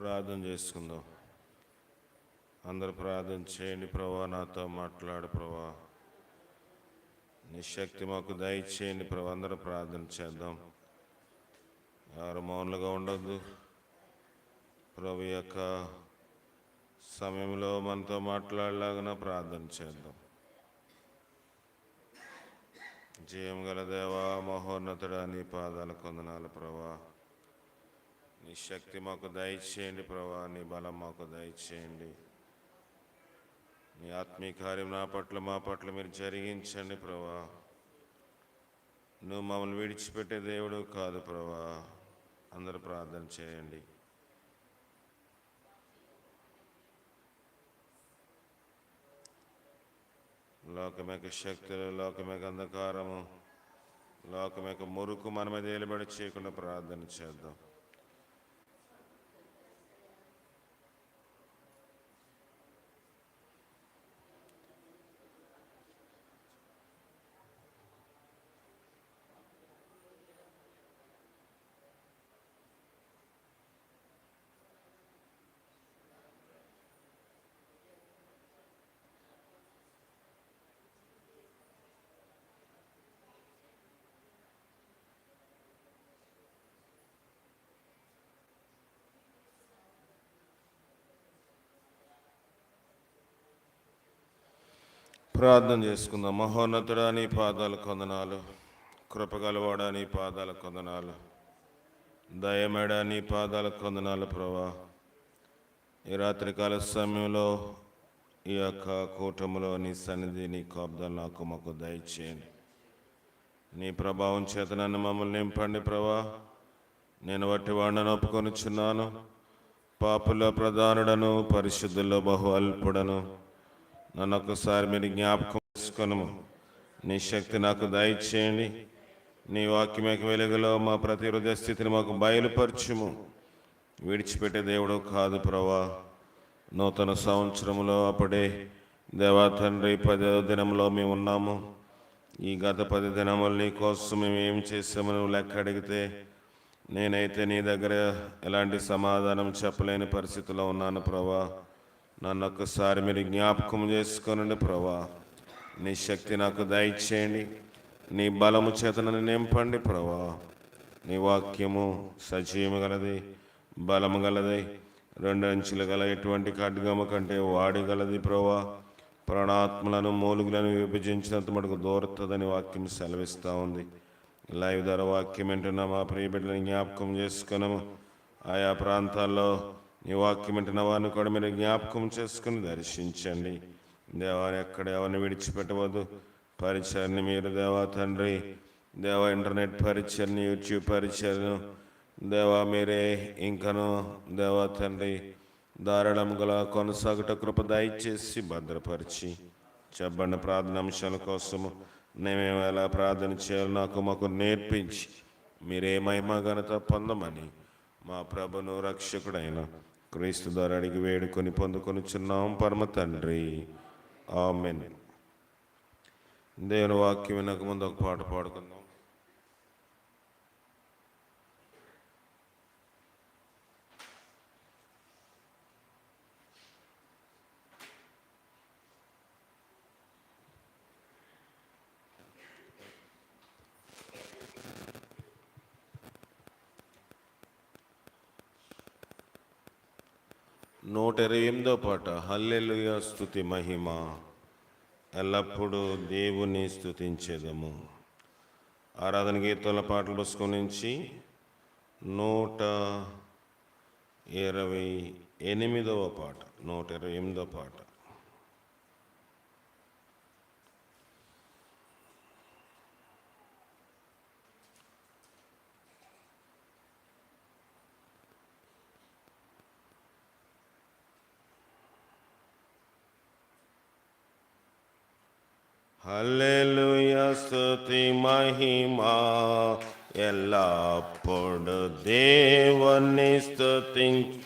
ప్రార్థన చేసుకుందాం. అందరూ ప్రార్థన చేయండి. ప్రభా, నాతో మాట్లాడు ప్రభా, నీ శక్తి మాకు దయచేయండి ప్రభా. అందరూ ప్రార్థన చేద్దాం. ఎవరు మౌనంగా ఉండొద్దు. ప్రభు యొక్క సమయంలో మనతో మాట్లాడలాగా ప్రార్థన చేద్దాం. జయం గల దేవా, మహోన్నతుడా, నీ పాదాల కొందనాలు ప్రభా. నీ శక్తి మాకు దయచేయండి ప్రభా, నీ బలం మాకు దయచేయండి. నీ ఆత్మీయ కార్యం నా పట్ల మా పట్ల మీరు జరిగించండి ప్రభా. నువ్వు మమ్మల్ని విడిచిపెట్టే దేవుడు కాదు ప్రభా. అందరూ ప్రార్థన చేయండి. లోకమేక శక్తులు, లోకమేక అంధకారము, లోకమేక మురుకు మన మీద ఏలుబడి చేయకుండా ప్రార్థన చేద్దాం. ప్రార్థన చేసుకుందాం. మహోన్నతుడా, నీ పాదాల కొందనాలు. కృపగలవాడా, నీ పాదాల కొందనాలు. దయమేడా, నీ పాదాల కొందనాలు ప్రభా. ఈ రాత్రికాల సమయంలో ఈ యొక్క కూటమిలో నీ సన్నిధి, నీ కాపుదలు నాకు మాకు దయచేయండి. నీ ప్రభావం చేత నన్ను మమ్మల్ని నింపండి ప్రభా. నేను వట్టి వాడిని ఒప్పుకొనిచున్నాను. పాపుల ప్రధానుడను, పరిశుద్ధుల్లో బహు అల్పుడను. నన్ను ఒక్కసారి మీరు జ్ఞాపకం చేసుకొనుము. నీ శక్తి నాకు దయచేయండి. నీ వాక్యమేక వెలుగులో మా ప్రతి హృదయ స్థితిని మాకు బయలుపరచుము. విడిచిపెట్టే దేవుడు కాదు ప్రభా. నూతన సంవత్సరంలో అప్పుడే దేవా తండ్రి 10వ దినంలో మేము ఉన్నాము. ఈ గత 10 దినములు నీ కోసం మేము ఏం చేసామో నువ్వు లెక్క అడిగితే నేనైతే నీ దగ్గర ఎలాంటి సమాధానం చెప్పలేని పరిస్థితిలో ఉన్నాను ప్రభా. నన్ను ఒక్కసారి మీరు జ్ఞాపకం చేసుకోనండి ప్రభా. నీ శక్తి నాకు దయచేయండి. నీ బలము చేత నన్ను నింపండి ప్రభా. నీ వాక్యము సజీవము గలది, బలము గలది, 2 అంచులు గల ఎటువంటి ఖడ్గము కంటే వాడిగలది ప్రభా. ప్రాణాత్మలను మూలుగులను విభజించినంత మటుకు దూరతదని వాక్యం సెలవిస్తూ ఉంది. లైవ్ ద్వారా వాక్యం వింటున్న మా ప్రియ బిడ్డలను జ్ఞాపకం చేసుకున్నాము. ఆయా ప్రాంతాల్లో నీ వాక్యం వింటున్న వారిని కూడా మీరు జ్ఞాపకం చేసుకుని దర్శించండి దేవా. ఎక్కడ ఎవరిని విడిచిపెట్టవద్దు. పరిచయని మీరు దేవా తండ్రి, దేవా ఇంటర్నెట్ పరిచయని, యూట్యూబ్ పరిచయను దేవా మీరే ఇంకను దేవా తండ్రి ధారాళం గల కొనసాగుట కృప దయచేసి భద్రపరిచి చెప్పండి. ప్రార్థన అంశాల కోసము మేమేమో ఎలా ప్రార్థన చేయాలో నాకు మాకు నేర్పించి మీరే మహిమ ఘనత పొందమని మా ప్రభును రక్షకుడైన క్రీస్తు ద్వారా అడిగి వేడుకొని పొందుకొనిచున్నాం పరమ తండ్రి. ఆమెన్. దేవుని వాక్యం వినక ముందు ఒక పాట పాడుకుందాం. నూట 128వ పాట. హల్లెలూయా స్తుతి మహిమ ఎల్లప్పుడూ దేవుని స్తుతించేదము. ఆరాధన గీతాల పాటల పుస్తకం నుంచి 128వ పాట. 128వ పాట. హల్లెలూయా స్తుతి మహిమా ఎల్లప్పుడు దేవుని స్తుతించు.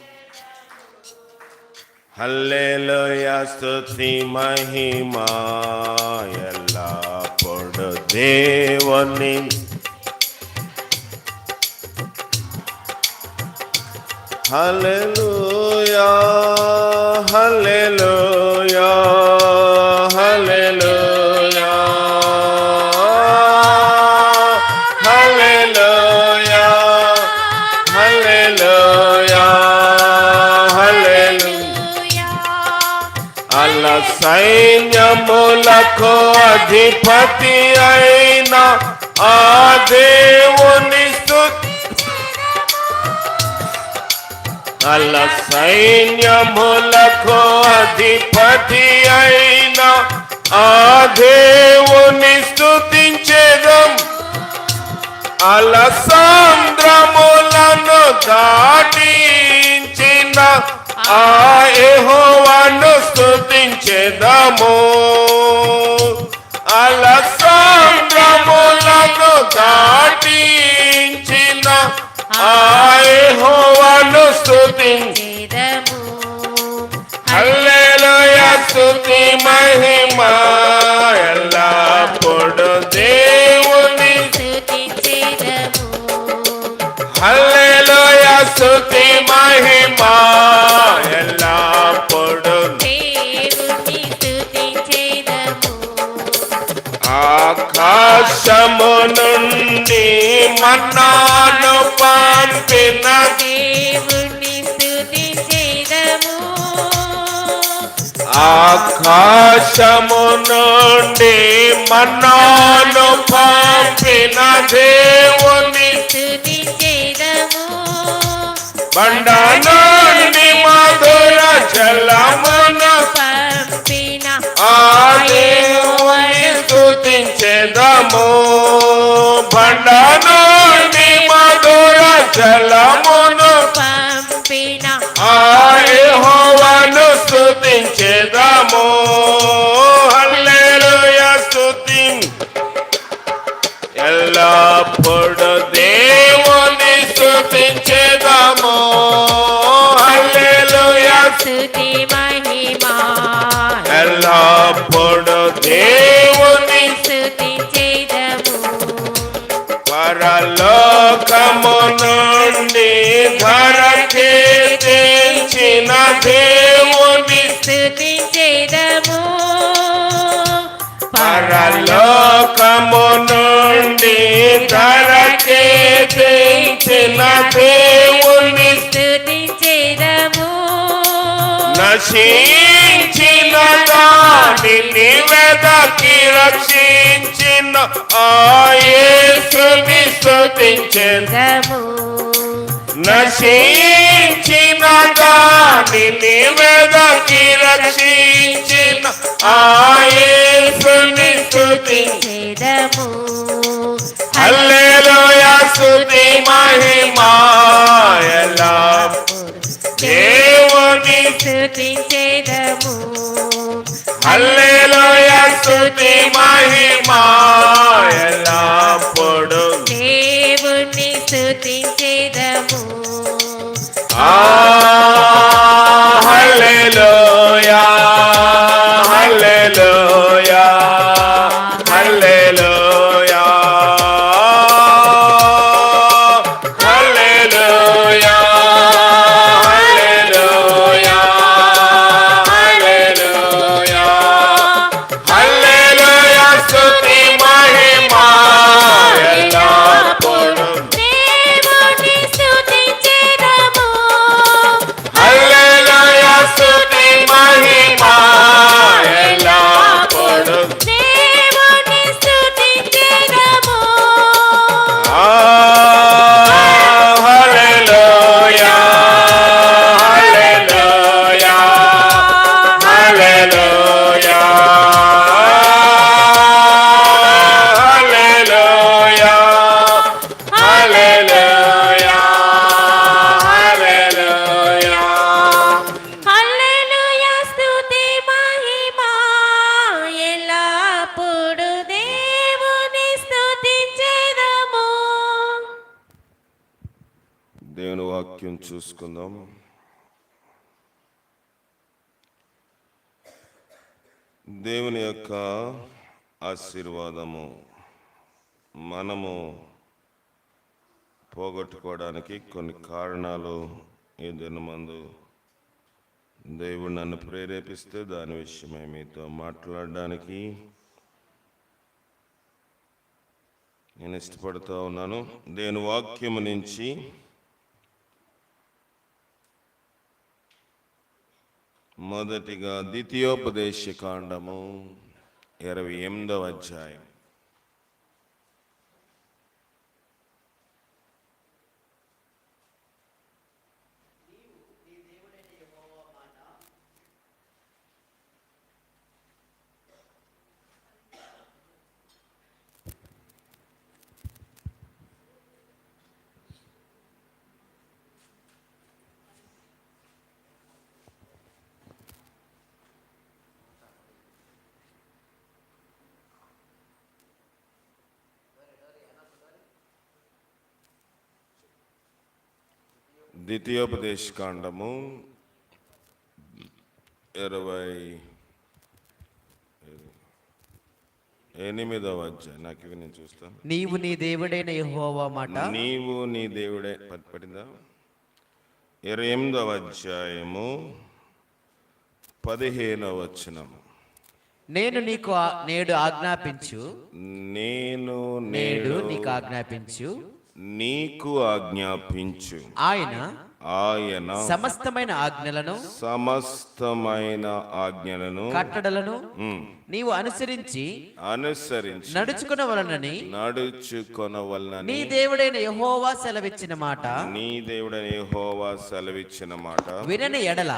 హల్లెలూయా స్తుతి మహిమా ఎల్లప్పుడు దేవుని. హల్లెలూయా హల్లెలూయా హల్లెలూయా హల్లెలూయా హల్లెలూయా హల్లెలూయా అల్ల సైన్యములకు అధిపతి అయిన ఆ దేవుని అల్ల సైన్యములకు అధిపతి అయిన ఆ దేవుని స్తుతించెదం. అల్ల సంద్రములను దాటించిన ఆ యెహోవాను స్తుతించెదము. అల్ల సంద్రములను దాటించిన ఆ యెహోవాను స్తుతించెదము. హల్లెలూయా స్తుతి మహిమ ఎల్లప్పుడు దేవుని స్తుతించెదము. హల్లెలూయా స్తుతి మహిమ ఎల్లప్పుడు దేవుని స్తుతించెదము. ఆకాశము నుండి మన్నాను పంపిన దేవుని స్తుతించెదము. ఆకాశము నుండి మన్నాను పంపిన దేవుని స్తుతించెదము. బండ నుండి మధుర జలమును పంపిన ఆ దేవుని స్తుతించెదము. బండ నుండి మధుర జలమును పంపిన ఆ యెహోవాను స్తుతించెదము. హల్లెలూయా స్తుతి ఎల్లప్పుడు దేవుని స్తుతించెదము. హల్లెలూయా స్తుతి మహిమ ఎల్లప్పుడు దేవుని స్తుతించెదము. పరలోకము నుండి ధరకే తెంచిన దేవుని స్తుతించెదము. పరలోకము నుండి ధరకే తెంచిన దేవుని స్తుతించెదము. నశించిన దానిని వెదకి రక్షించిన ఆ యేసుని స్తుతించెదము. నశించిన దానిని వెదకి రక్షించిన ఆ యేసుని స్తుతించెదము. హల్లెలూయా స్తుతి మహిమ ఎల్లప్పుడు దేవుని స్తుతించెదము. హల్లెలూయా స్తుతి మహిమ ఎల్లప్పుడు దేవుని స్తుతించెదము. హల్లెలూయా హల్లెలూయా హల్లెలూయా హల్లెలూయా హల్లెలూయా హల్లెలూయా హల్లెలూయా స్తుతి మహిమ ఎల్లప్పుడు దేవుని స్తుతించెదము. హల్లెలూయా స్తుతి మహిమ ఎల్లప్పుడు దేవుని స్తుతించెదము. హల్లెలూయా హల్లెలూయా హల్లెలూయా హల్లెలూయా హల్లెలూయా హల్లెలూయా హల్లెలూయా స్తుతి మహిమ ఎల్లప్పుడు దేవుని స్తుతించెదము. దేవుని వాక్యం చూసుకుందాం. దేవుని యొక్క ఆశీర్వాదము మనము పోగొట్టుకోవడానికి కొన్ని కారణాలు ఈ దినమందు దేవుడు నన్ను ప్రేరేపిస్తే దాని విషయమై మీతో మాట్లాడడానికి నేను ఇష్టపడుతూ ఉన్నాను. దేవుని వాక్యము నుంచి మొదటిగా ద్వితీయోపదేశ కాండము 28వ అధ్యాయం. ద్వితీయోపదేశ కాండము 28వ అధ్యాయం. నాకు ఇవి నేను చూస్తాను. నీవు నీ దేవుడైన యెహోవా మాట నీవు నీ దేవుడే పడిందా? 28వ అధ్యాయము 15వ వచనము. నేను నీకు నేడు ఆజ్ఞాపించు, నేను నేడు నీకు ఆజ్ఞాపించు, నీకు ఆజ్ఞాపించు. ఆయన సమస్తమైన ఆజ్ఞలను కట్టడలను నీవు అనుసరించి నడుచుకొనవలెనని నీ దేవుడైన యెహోవా సెలవిచ్చిన మాట వినని ఎడల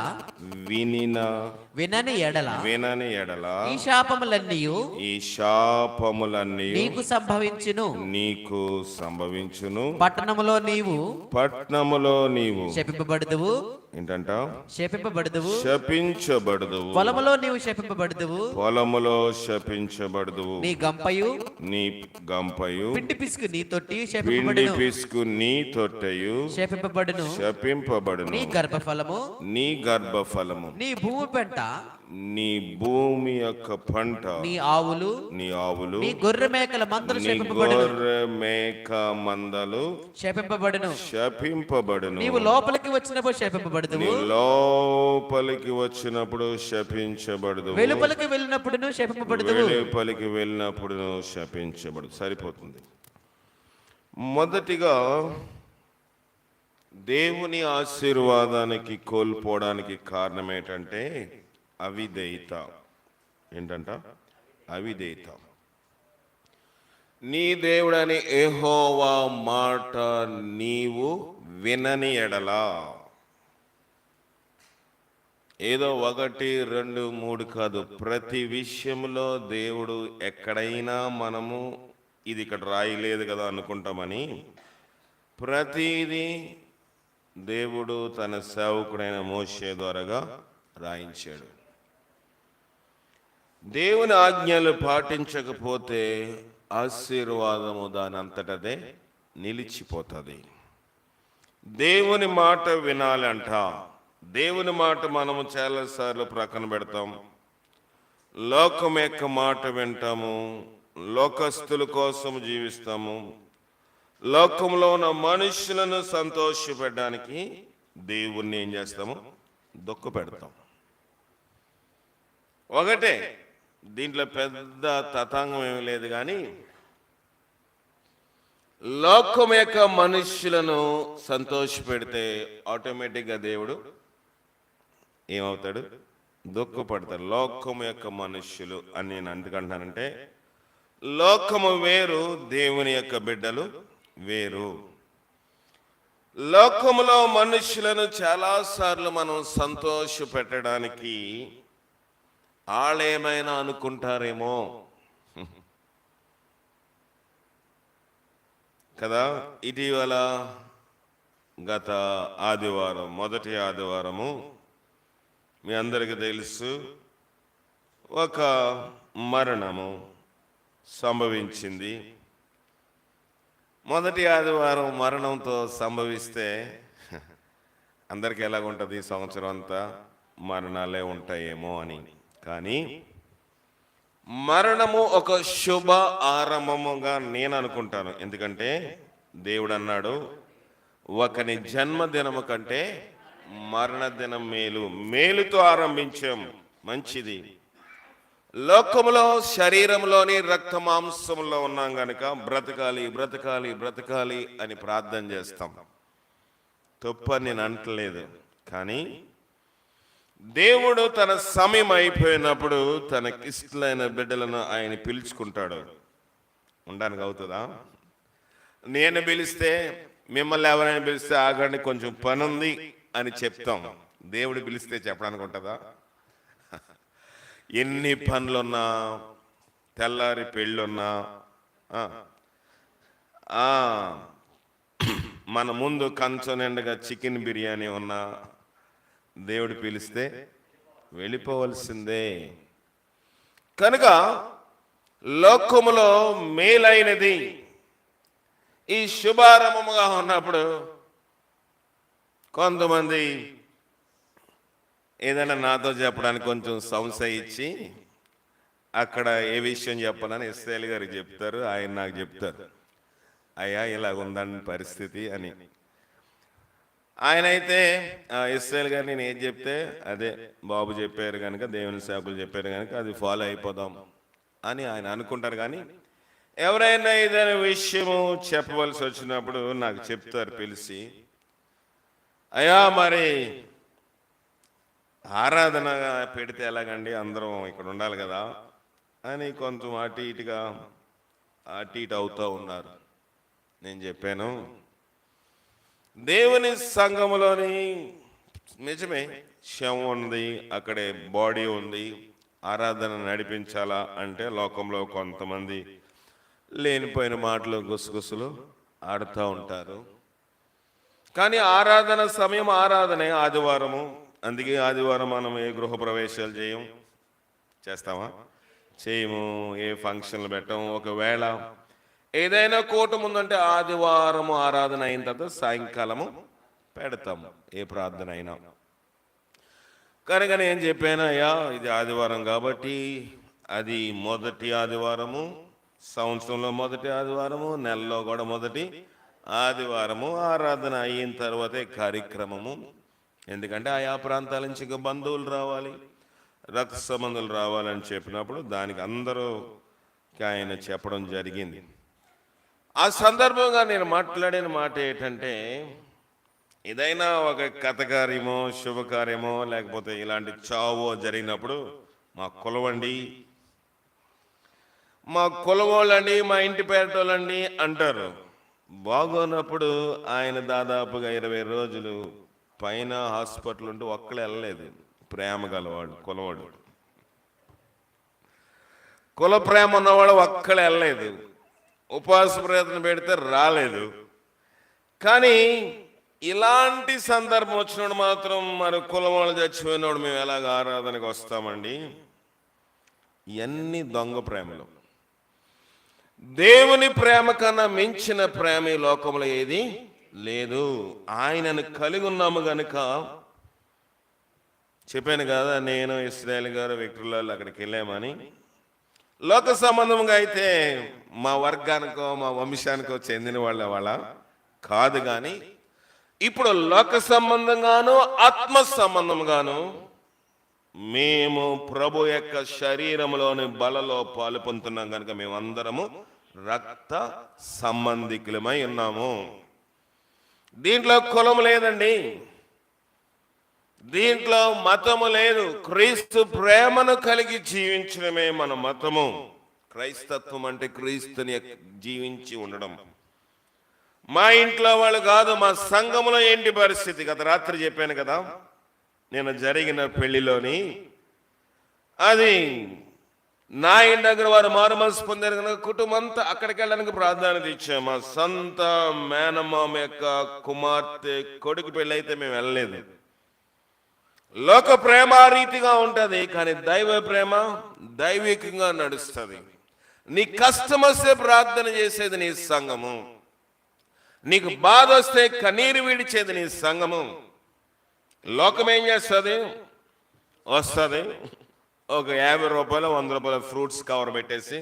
ఈ శాపములన్నీ నీకు సంభవించును. పట్టణములో నీవు శపింపబడుదువు. ఏంటంట? శపించబడుదువు. పొలములో నీవు శపించబడుదువు. నీ గంపయు పిండి పిసుకు నీ తొట్టయు శపింపబడును. నీ గర్భఫలము నీ భూమి పెంట నీ భూమి యొక్క పంట నీ ఆవులు నీ గొర్రె మేకల మందలు శపింపబడును. నీవు లోపలికి వచ్చినప్పుడు శపించబడదు. వెలుపలికి వెళ్ళినప్పుడు శపించబడదు. సరిపోతుంది. మొదటిగా దేవుని ఆశీర్వాదానికి కోల్పోవడానికి కారణం ఏంటంటే అవిధేయత. ఏంటంట? అవిధేయత. నీ దేవుడని యెహోవా మాట నీవు వినని ఎడలా, ఏదో 1, 2, 3 కాదు, ప్రతి విషయంలో దేవుడు ఎక్కడైనా మనము ఇది ఇక్కడ రాయలేదు కదా అనుకుంటామని ప్రతిదీ దేవుడు తన సేవకుడైన మోషే ద్వారాగా రాయించాడు. దేవుని ఆజ్ఞలు పాటించకపోతే ఆశీర్వాదము దాని అంతటదే నిలిచిపోతుంది. దేవుని మాట వినాలంట. దేవుని మాట మనము చాలాసార్లు ప్రక్కన పెడతాం. లోకం యొక్క మాట వింటాము, లోకస్తుల కోసం జీవిస్తాము, లోకంలో ఉన్న మనుషులను సంతోషపెట్టడానికి దేవుణ్ణి ఏం చేస్తాము? దుఃఖ పెడతాం. ఒకటే, దీంట్లో పెద్ద తతాంగం ఏమీ లేదు. కానీ లోకం యొక్క మనుష్యులను సంతోషపెడితే ఆటోమేటిక్గా దేవుడు ఏమవుతాడు? దుఃఖపడతాడు. లోకం యొక్క మనుష్యులు అని నేను ఎందుకంటున్నానంటే, లోకము వేరు, దేవుని యొక్క బిడ్డలు వేరు. లోకములో మనుషులను చాలాసార్లు మనం సంతోష పెట్టడానికి వాళ్ళేమైనా అనుకుంటారేమో కదా. ఇటీవల గత ఆదివారం, మొదటి ఆదివారము మీ అందరికీ తెలుసు, ఒక మరణము సంభవించింది. మొదటి ఆదివారం మరణంతో సంభవిస్తే అందరికీ ఎలాగుంటుంది? ఈ సంవత్సరం అంతా మరణాలే ఉంటాయేమో అని. కానీ మరణము ఒక శుభ ఆరంభముగా నేను అనుకుంటాను. ఎందుకంటే దేవుడు అన్నాడు, ఒకని జన్మదినము కంటే మరణదినం మేలు, మేలుతో ఆరంభించాం, మంచిది. లోకములో శరీరంలోని రక్త మాంసంలో ఉన్నాం గనుక బ్రతకాలి బ్రతకాలి బ్రతకాలి అని ప్రార్థన చేస్తాం. తప్పని నేను అంటలేదు, కానీ దేవుడు తన సమయం అయిపోయినప్పుడు తనకిష్టమైన బిడ్డలను ఆయన పిలుచుకుంటాడు. ఉండడానికి అవుతుందా? నేను పిలిస్తే, మిమ్మల్ని ఎవరైనా పిలిస్తే ఆగండి కొంచెం పని ఉంది అని చెప్తాం. దేవుడు పిలిస్తే చెప్పడానికి ఉంటుందా? ఎన్ని పనులున్నా, తెల్లారి పెళ్ళున్నా, మన ముందు కంచం నిండుగా చికెన్ బిర్యానీ ఉన్నా, దేవుడు పిలిస్తే వెళ్ళిపోవలసిందే. కనుక లోకములో మేలైనది ఈ శుభారంభముగా ఉన్నప్పుడు కొంతమంది ఏదైనా నాతో చెప్పడానికి కొంచెం సంశయం ఇచ్చి అక్కడ ఏ విషయం చెప్పాలని ఇస్రాయేల్ గారికి చెప్తారు. ఆయన నాకు చెప్తారు, అయ్యా ఇలా ఉందని పరిస్థితి అని. ఆయన అయితే ఇస్రాయేల్ గారు నేను ఏది చెప్తే అదే బాబు చెప్పారు కనుక, దేవుని సేవకులు చెప్పారు కనుక అది ఫాలో అయిపోదాం అని ఆయన అనుకుంటారు. కానీ ఎవరైనా ఏదైనా విషయము చెప్పవలసి వచ్చినప్పుడు నాకు చెప్తారు పిలిచి, అయ్యా మరి ఆరాధన పెడితే ఎలాగండి, అందరం ఇక్కడ ఉండాలి కదా అని కొంచెం అటు ఇటు అవుతూ ఉన్నారు. నేను చెప్పాను, దేవుని సంఘములోని నిజమే శవం ఉంది, అక్కడే బాడీ ఉంది, ఆరాధన నడిపించాలా అంటే లోకంలో కొంతమంది లేనిపోయిన మాటలు గుసగుసలు ఆడుతూ ఉంటారు. కానీ ఆరాధన సమయం ఆరాధనే ఆదివారము. అందుకే ఆదివారం మనం ఏ గృహప్రవేశాలు చేస్తామా? చేయము. ఏ ఫంక్షన్లు పెట్టము. ఒకవేళ ఏదైనా కూటమి ఉందంటే ఆదివారము ఆరాధన అయిన తర్వాత సాయంకాలము పెడతాము, ఏ ప్రార్థన అయినా. కనుక నేను చెప్పాను, అయ్యా ఇది ఆదివారం కాబట్టి అది మొదటి ఆదివారము, సంవత్సరంలో మొదటి ఆదివారము, నెలలో కూడా మొదటి ఆదివారము. ఆరాధన అయిన తర్వాతే కార్యక్రమము. ఎందుకంటే ఆయా ప్రాంతాల నుంచి ఇంకా బంధువులు రావాలి, రక్త సంబంధులు రావాలని చెప్పినప్పుడు దానికి అందరూ ఆయన చెప్పడం జరిగింది. ఆ సందర్భంగా నేను మాట్లాడిన మాట ఏంటంటే, ఏదైనా ఒక కథకార్యమో శుభకార్యమో లేకపోతే ఇలాంటి చావో జరిగినప్పుడు మా కులవండి, మా కులవాళ్ళండి, మా ఇంటి పేరటోళ్ళండి అంటారు. బాగోనప్పుడు ఆయన దాదాపుగా 20 రోజులు పైన హాస్పిటల్ ఉంటూ ఒక్కడే వెళ్ళలేదు. ప్రేమ గలవాడు కులవాడు, కుల ప్రేమ ఉన్నవాడు ఒక్కడే వెళ్ళలేదు. ఉపవాస ప్రయత్నం పెడితే రాలేదు. కానీ ఇలాంటి సందర్భం వచ్చినప్పుడు మాత్రం మరి కులం వాళ్ళు చచ్చిపోయినప్పుడు మేము ఎలాగ ఆరాధనకు వస్తామండి? ఇవన్నీ దొంగ ప్రేమలు. దేవుని ప్రేమ కన్నా మించిన ప్రేమ ఈ లోకంలో ఏది లేదు. ఆయనను కలిగి ఉన్నాము గనుక చెప్పాను కదా, నేను ఇస్రాయేల్ గారు విక్టర్లాల్ అక్కడికి వెళ్ళామని. లోక సంబంధంగా అయితే మా వర్గానికో మా వంశానికో చెందిన వాళ్ళ కాదు. కానీ ఇప్పుడు లోక సంబంధంగాను ఆత్మ సంబంధంగాను మేము ప్రభు యొక్క శరీరంలోని బలలో పాలు పొందుతున్నాం కనుక మేమందరము రక్త సంబంధికులమై ఉన్నాము. దీంట్లో కులం లేదండి, దీంట్లో మతము లేదు. క్రీస్తు ప్రేమను కలిగి జీవించడమే మన మతము. క్రైస్తత్వం అంటే క్రీస్తుని జీవించి ఉండడం. మా ఇంట్లో వాళ్ళు కాదు, మా సంఘములో ఏంటి పరిస్థితి? గత రాత్రి చెప్పాను కదా, నేను జరిగిన పెళ్లిలోని అది నా ఇంటి దగ్గర వారు మారుమనసు పొందారు కనుక కుటుంబం అంతా అక్కడికి వెళ్ళడానికి ప్రాధాన్యత ఇచ్చాము. మా సొంత మేనమామ యొక్క కుమార్తె కొడుకు పెళ్ళి అయితే మేము వెళ్ళలేదు. లోక ప్రేమ రీతిగా ఉంటుంది, కానీ దైవ ప్రేమ దైవికంగా నడుస్తుంది. నీ కష్టం వస్తే ప్రార్థన చేసేది నీ సంఘము, నీకు బాధ వస్తే కన్నీరు విడిచేది నీ సంఘము. లోకం ఏం చేస్తుంది? వస్తుంది, ఒక 50 రూపాయలు 100 రూపాయల ఫ్రూట్స్ కవర్ పెట్టేసి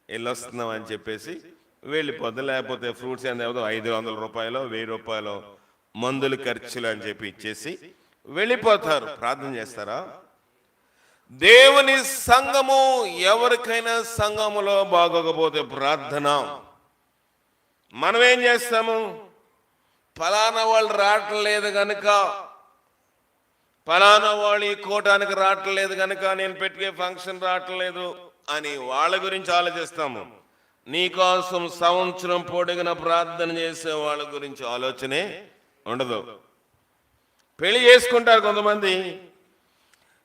వెళ్ళొస్తున్నాం అని చెప్పేసి వెళ్ళిపోద్ది. లేకపోతే ఫ్రూట్స్ ఎంత 500 రూపాయలు 1000 రూపాయలు మందులు ఖర్చులు అని చెప్పి ఇచ్చేసి వెళ్ళిపోతారు. ప్రార్థన చేస్తారా? దేవుని సంఘము, ఎవరికైనా సంఘములో బాగోకపోతే ప్రార్థన. మనం ఏం చేస్తాము? ఫలానా వాళ్ళు రావట్లేదు గనుక, ఫలానా వాళ్ళు ఈ కూటానికి రావట్లేదు గనుక, నేను పెట్టే ఫంక్షన్ రావట్లేదు అని వాళ్ళ గురించి ఆలోచిస్తాము. నీకోసం సంవత్సరం పొడిగిన ప్రార్థన చేసే వాళ్ళ గురించి ఆలోచనే ఉండదు. పెళ్లి చేసుకుంటారు కొంతమంది,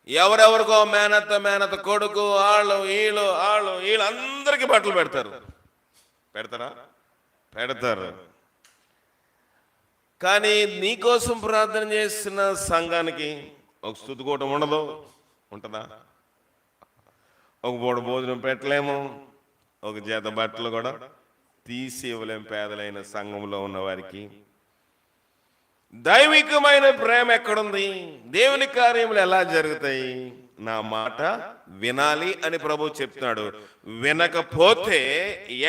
ఎవరెవరికో మేనత్త కొడుకు, వాళ్ళు వీళ్ళు అందరికీ బట్టలు పెడతారు. పెడతారా? పెడతారు. కానీ నీకోసం ప్రార్థన చేసిన సంఘానికి ఒక స్తుతికూటం ఉండదు. ఉంటుందా? ఒక పూట భోజనం పెట్టలేము, ఒక జత బట్టలు కూడా తీసి ఇవ్వలేము పేదలైన సంఘంలో ఉన్న వారికి. దైవికమైన ప్రేమ ఎక్కడుంది? దేవుని కార్యములు ఎలా జరుగుతాయి? నా మాట వినాలి అని ప్రభు చెప్తున్నాడు. వినకపోతే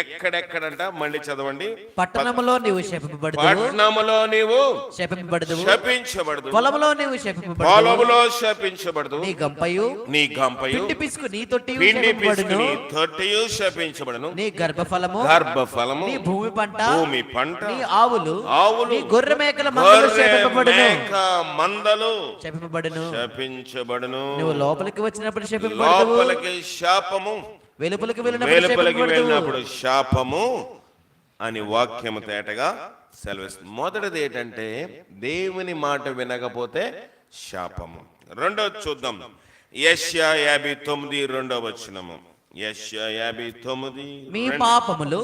ఎక్కడెక్కడంట? మళ్ళీ చదవండి. పట్టణములో నీవు శపింపబడదు, పట్టణములో నీవు శపింపబడదు, శపించబడదు, పొలములో నీవు శపింపబడదు, పొలములో శపించబడదు, నీ గంపయు పిండి పిసుకు నీ తొట్టి తొట్టియు శపించబడను, నీ గర్భఫలము గర్భఫలము, నీ భూమి పంట నీ ఆవులు నీ గొర్రె మేకల మందలు మందలు శపింపబడును. శపించబడును. నువ్వు లోపలికి వచ్చినప్పుడు శపింపబడదు, లోపలికి శాపము, వెలుపలికి వెళ్ళినప్పుడు శాపము అని వాక్యము తేటగా సెలవిస్తుంది. మొదటిది ఏంటంటే దేవుని మాట వినకపోతే శాపము. రెండోది చూద్దాం. యెషయా 59 2వ వచనము. యెషయా 59 మీ పాపములు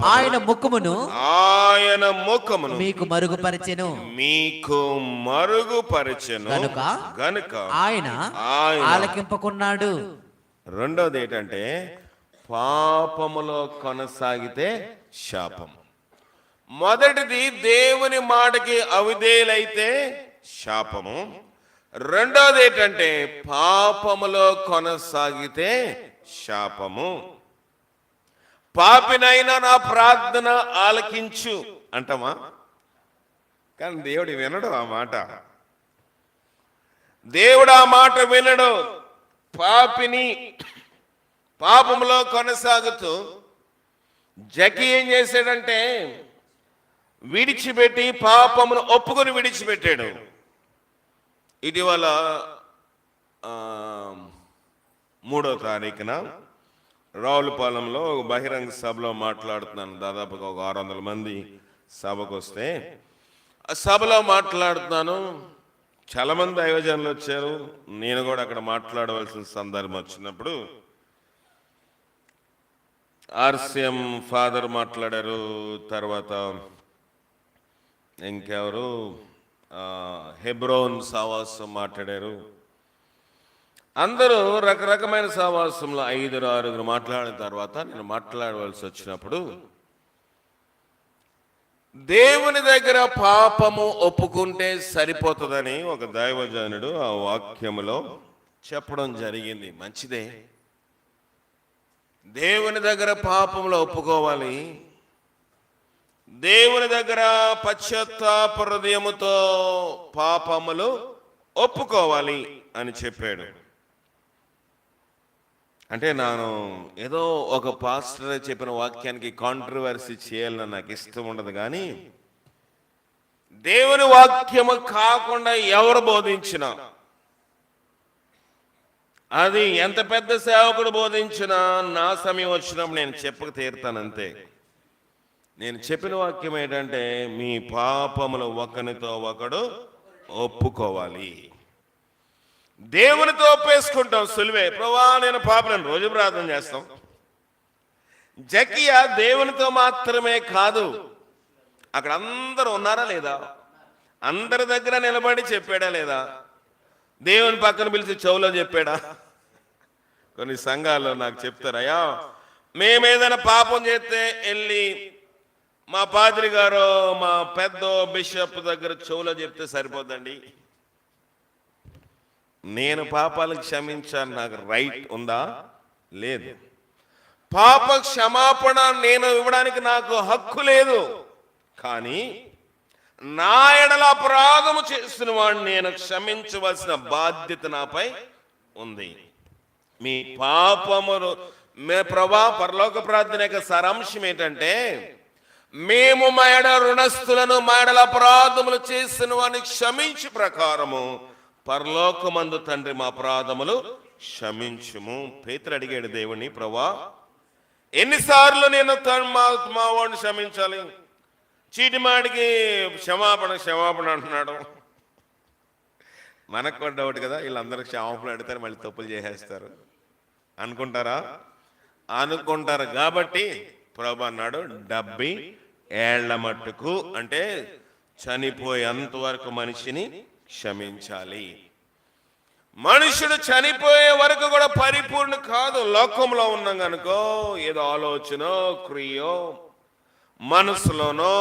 ఆయన ముఖమును మీకు మరుగుపరిచెను గనుక ఆయన ఆలకింపకున్నాడు. రెండోది ఏంటంటే పాపములో కొనసాగితే శాపం. మొదటిది దేవుని మాటకి అవిధేయులైతే శాపము. రెండోది ఏంటంటే పాపములో కొనసాగితే శాపము. పాపినైనా నా ప్రార్థన ఆలకించు అంటామా? కానీ దేవుడు వినడు ఆ మాట. దేవుడు ఆ మాట వినడు. పాపిని పాపములో కొనసాగుతూ జకి ఏం చేశాడంటే విడిచిపెట్టి పాపమును ఒప్పుకొని విడిచిపెట్టాడు. ఇటీవల 3వ తారీఖున రావులపాలెంలో ఒక బహిరంగ సభలో మాట్లాడుతున్నాను. దాదాపుగా ఒక 600 మంది సభకు వస్తే ఆ సభలో మాట్లాడుతున్నాను. చాలా మంది దైవజనులు వచ్చారు. నేను కూడా అక్కడ మాట్లాడవలసిన సందర్భం వచ్చినప్పుడు ఆర్సిఎం ఫాదర్ మాట్లాడారు. తర్వాత ఇంకెవరు హెబ్రోన్ సావాసం మాట్లాడారు. అందరూ రకరకమైన సావాసంలో 5-6 మాట్లాడిన తర్వాత నేను మాట్లాడవలసి వచ్చినప్పుడు దేవుని దగ్గర పాపము ఒప్పుకుంటే సరిపోతుందని ఒక దైవజనుడు ఆ వాక్యములో చెప్పడం జరిగింది. మంచిదే, దేవుని దగ్గర పాపములో ఒప్పుకోవాలి, దేవుని దగ్గర పశ్చాత్తాప హృదయముతో పాపములు ఒప్పుకోవాలి అని చెప్పాడు. అంటే నేను ఏదో ఒక పాస్టర్ చెప్పిన వాక్యానికి కాంట్రవర్సీ చేయాలని నాకు ఇష్టం ఉండదు. కానీ దేవుని వాక్యము కాకుండా ఎవరు బోధించినా, అది ఎంత పెద్ద సేవకుడు బోధించినా నా సమయం వచ్చినప్పుడు నేను చెప్పక తీరుతానంతే. నేను చెప్పిన వాక్యం ఏంటంటే మీ పాపములు ఒకరితో ఒకడు ఒప్పుకోవాలి. దేవునితో ఒప్పేసుకుంటాం, సులువే. ప్రభువా నేను పాపలను రోజు ప్రార్థన చేస్తాం. జకియా దేవునితో మాత్రమే కాదు, అక్కడ అందరూ ఉన్నారా లేదా, అందరి దగ్గర నిలబడి చెప్పాడా లేదా, దేవుని పక్కన పిలిచి చెవులో చెప్పాడా? కొన్ని సంఘాల్లో నాకు చెప్తారు, అయ్యా మేమేదైనా పాపం చేస్తే వెళ్ళి మా పాద్రి గారు మా పెద్ద బిషప్ దగ్గర చెవులో చెప్తే సరిపోద్దండి. నేను పాపాలకు క్షమించాను, నాకు రైట్ ఉందా? లేదు. పాప క్షమాపణ నేను ఇవ్వడానికి నాకు హక్కు లేదు. కానీ నా ఎడల అపరాధము చేసిన వాడిని నేను క్షమించవలసిన బాధ్యత నాపై ఉంది. మీ పాపములు ప్రభా పరలోక ప్రార్థన యొక్క సారాంశం ఏంటంటే, మేము మా ఎడల రుణస్థులను మా ఎడల అపరాధములు చేసిన వారిని క్షమించు ప్రకారము పరలోకమందు తండ్రి మా అపరాధములు క్షమించుము. పేతురు అడిగాడు దేవుణ్ణి, ప్రభా ఎన్నిసార్లు నేను మా వాడిని క్షమించాలి? చీటిమాడికి క్షమాపణ అంటున్నాడు. మనకు కూడా డౌట్ కదా, వీళ్ళందరూ క్షమాపణ అడిగితే మళ్ళీ తప్పులు చేసేస్తారు అనుకుంటారు కాబట్టి ప్రభు అన్నాడు 70 ఏళ్ల మట్టుకు, అంటే చనిపోయేంత వరకు మనిషిని క్షమించాలి. మనుషుడు చనిపోయే వరకు కూడా పరిపూర్ణ కాదు. లోకంలో ఉన్నాం కనుకో ఏదో ఆలోచనో క్రియో మనసులోనో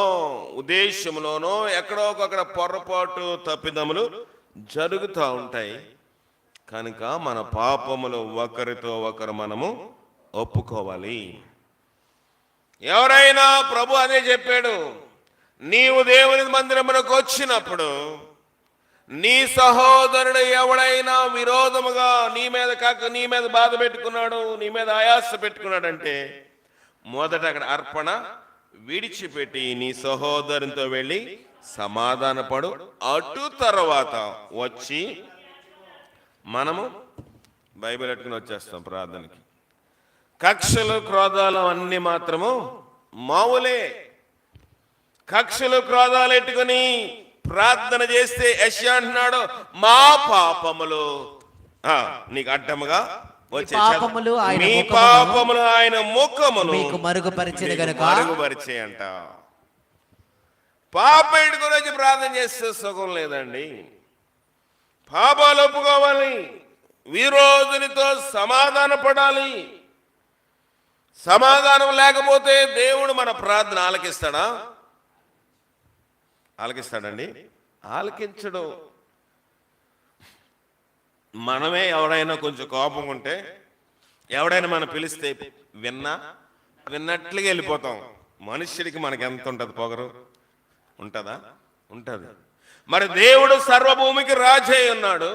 ఉద్దేశంలోనో ఎక్కడో ఒకక్కడ పొరపాటు తప్పిదములు జరుగుతూ ఉంటాయి. కనుక మన పాపములు ఒకరితో ఒకరు మనము ఒప్పుకోవాలి. ఎవరైనా ప్రభు అదే చెప్పాడు, నీవు దేవుని మందిరమునకు వచ్చినప్పుడు నీ సహోదరుడు ఎవడైనా విరోధముగా నీ మీద బాధ పెట్టుకున్నాడు, నీ మీద ఆయాస పెట్టుకున్నాడంటే మొదట అక్కడ అర్పణ విడిచిపెట్టి నీ సహోదరునితో వెళ్ళి సమాధానపడు. అటు తర్వాత వచ్చి మనము బైబిల్ పెట్టుకుని వచ్చేస్తాం ప్రార్థనకి. కక్షలు క్రోధాలు అన్ని మాత్రము మావులే. కక్షలు క్రోధాలు ఎట్టుకుని ప్రార్థన చేస్తే యెషయా అంటున్నాడు, మా పాపములు నీకు అడ్డముగా వచ్చే మీ పాపములు ఆయన ముఖమును మరుగుపరిచే అంట. పాప ఎట్టుకుని వచ్చి ప్రార్థన చేస్తే సుఖం లేదండి. పాపాలు ఒప్పుకోవాలి, విరోధునితో సమాధాన పడాలి. సమాధానం లేకపోతే దేవుడు మన ప్రార్థన ఆలకిస్తాడండి? ఆలకించడు. మనమే ఎవడైనా కొంచెం కోపం ఉంటే ఎవడైనా మనం పిలిస్తే విన్నట్లుగా వెళ్ళిపోతాం. మనుష్యుడికి మనకి ఎంత ఉంటుంది పొగరు? ఉంటుందా? ఉంటుంది. మరి దేవుడు సర్వభూమికి రాజై ఉన్నాడు.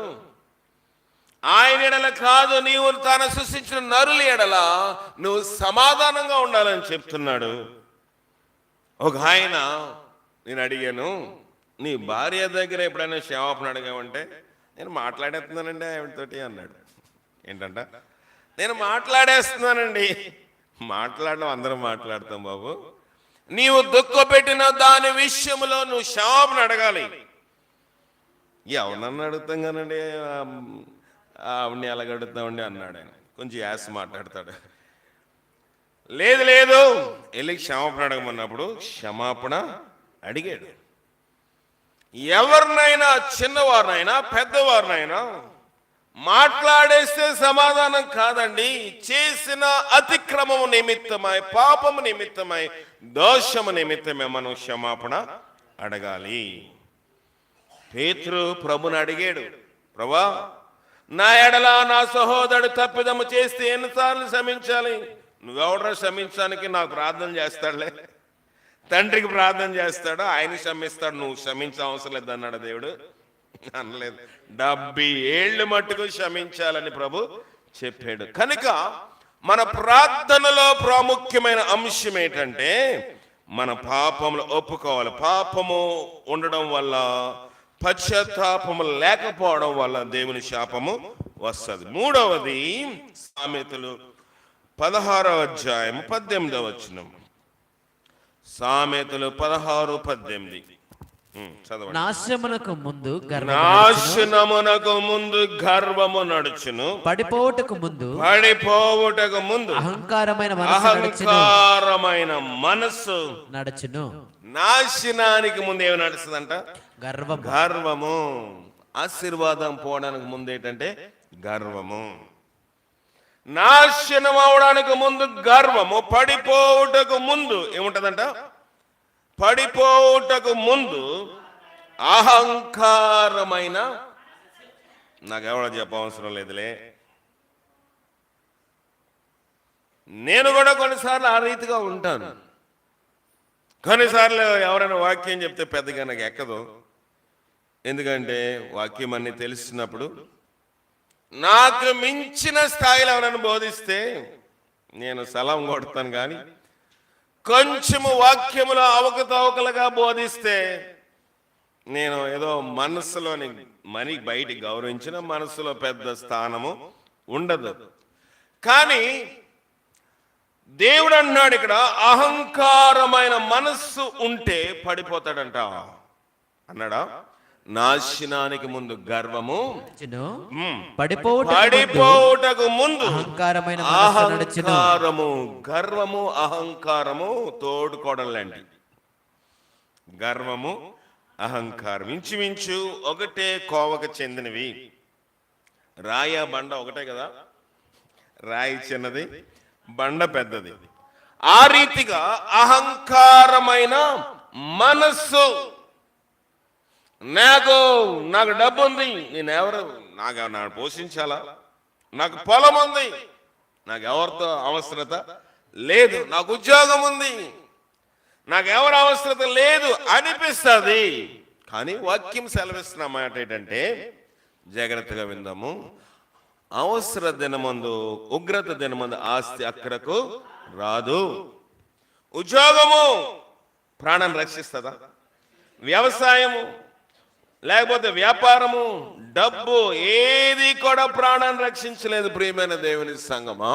ఆయన ఎడల కాదు, నీవు తాను సృష్టించిన నరుల ఎడల నువ్వు సమాధానంగా ఉండాలని చెప్తున్నాడు. ఒక ఆయన, నేను అడిగాను, నీ భార్య దగ్గర ఎప్పుడైనా క్షమాపణ అడిగామంటే, నేను మాట్లాడేస్తున్నానండి ఆవిడతోటి అన్నాడు. ఏంటంట? నేను మాట్లాడేస్తున్నానండి. మాట్లాడడం అందరం మాట్లాడతాం బాబు. నీవు దుఃఖపెట్టిన దాని విషయంలో నువ్వు క్షమాపణ అడగాలి. ఎవరన్నా అడుగుతాం కానండి, ఆవిడ్ని ఎలాగ అడుగుతామండి అన్నాడు ఆయన. కొంచెం యాస మాట్లాడతాడు. లేదు వెళ్ళి క్షమాపణ అడగమన్నప్పుడు క్షమాపణ అడిగాడు. ఎవరినైనా, చిన్నవారినైనా పెద్దవారినైనా మాట్లాడేస్తే సమాధానం కాదండి. చేసిన అతిక్రమము నిమిత్తమై, పాపము నిమిత్తమై, దోషము నిమిత్తమే మనం క్షమాపణ అడగాలి. పేతురు ప్రభుని అడిగాడు, ప్రభా నా ఎడల నా సహోదరుడు తప్పిదము చేస్తే ఎన్నిసార్లు క్షమించాలి? నువ్వెవడరా క్షమించడానికి? నాకు ప్రార్థన చేస్తాడులే, తండ్రికి ప్రార్థన చేస్తాడు, ఆయన క్షమిస్తాడు, నువ్వు క్షమించే అవసరం లేదు అన్నాడు దేవుడు? అనలేదు. 70 ఏళ్ళు మట్టుకు క్షమించాలని ప్రభు చెప్పాడు. కనుక మన ప్రార్థనలో ప్రాముఖ్యమైన అంశం ఏంటంటే మన పాపములు ఒప్పుకోవాలి. పాపము ఉండడం వల్ల, పశ్చాత్తాపము లేకపోవడం వల్ల దేవుని శాపము వస్తుంది. మూడవది సామెతలు 16వ అధ్యాయం 18వ వచనం. సామెతలు 16:18 చదవండి. నాశనమునకు ముందు గర్వము నడుచును, పడిపోవుటకు ముందు అహంకారమైన మనస్సు నడుచును. నాశనానికి ముందు ఏమి నడుస్తుందంట? గర్వము. ఆశీర్వాదం పోవడానికి ముందు ఏంటంటే గర్వము. నాశనం అవడానికి ముందు గర్వము, పడిపోవుటకు ముందు ఏముంటదంట? పడిపోవుటకు ముందు అహంకారమైన, నాకెవడో చెప్పవసరం లేదులే, నేను కూడా కొన్నిసార్లు ఆ రీతిగా ఉంటాను. కొన్నిసార్లు ఎవరైనా వాక్యం చెప్తే పెద్దగా నాకు ఎక్కదు. ఎందుకంటే వాక్యం అన్ని తెలిసినప్పుడు నాకు మించిన స్థాయిలో ఎవరైనా బోధిస్తే నేను సలాం కొడతాను. కానీ కొంచెము వాక్యములో అవకతవకలుగా బోధిస్తే నేను ఏదో మనసులోని మని బయటికి గౌరవించిన మనసులో పెద్ద స్థానము ఉండదు. కానీ దేవుడు అన్నాడు ఇక్కడ, అహంకారమైన మనస్సు ఉంటే పడిపోతాడంట అన్నాడా. నాశనానికి ముందు గర్వము పడిపోవుటకు ముందు అహంకారము. గర్వము అహంకారము తోడుకోవడంలాంటి. గర్వము అహంకారం ఇంచుమించు ఒకటే కోవకు చెందినవి. రాయ బండ ఒకటే కదా, రాయి చిన్నది, బండ పెద్దది. ఆ రీతిగా అహంకారమైన మనస్సు. నాకు డబ్బు ఉంది, నాకు పోషించాలా, నాకు పొలం ఉంది, నాకు ఎవరితో అవసరత లేదు, నాకు ఉద్యోగం ఉంది, నాకు ఎవరి అవసరత లేదు అనిపిస్తుంది. కానీ వాక్యం సెలవిస్తున్న మాట ఏంటంటే, జాగ్రత్తగా విందాము. అవసర దినమందు ఉగ్రత దినమందు ఆస్తి అక్కడకు రాదు. ఉద్యోగము ప్రాణం రక్షిస్తుందా? వ్యవసాయము లేకపోతే వ్యాపారము, డబ్బు ఏది కూడా ప్రాణాన్ని రక్షించలేదు. ప్రియమైన దేవుని సంగమా,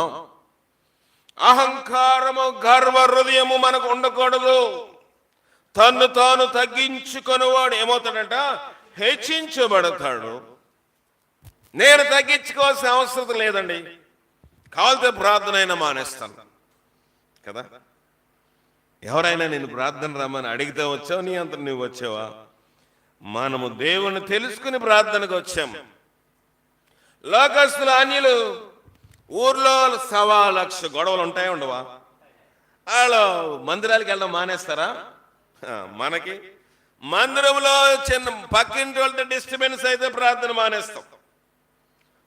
అహంకారము గర్వ హృదయము మనకు ఉండకూడదు. తన్ను తాను తగ్గించుకునేవాడు ఏమవుతాడంట? హెచ్చించబడతాడు. నేను తగ్గించుకోవాల్సిన అవసరం లేదండి, కావాలితే ప్రార్థన అయినా మానేస్తాను కదా. ఎవరైనా నేను ప్రార్థన రమ్మని అడిగితే వచ్చావు, నీ అంత నువ్వు వచ్చావా? మనము దేవుని తెలుసుకుని ప్రార్థనకు వచ్చాము. లోకస్తులు అన్యులు ఊర్లో 1,00,000 గొడవలు ఉంటాయి ఉండవా? వాళ్ళు మందిరాలకు వెళ్ళడం మానేస్తారా? మనకి మందిరంలో చిన్న పక్కింటి వాళ్ళతో డిస్టర్బెన్స్ అయితే ప్రార్థన మానేస్తాం.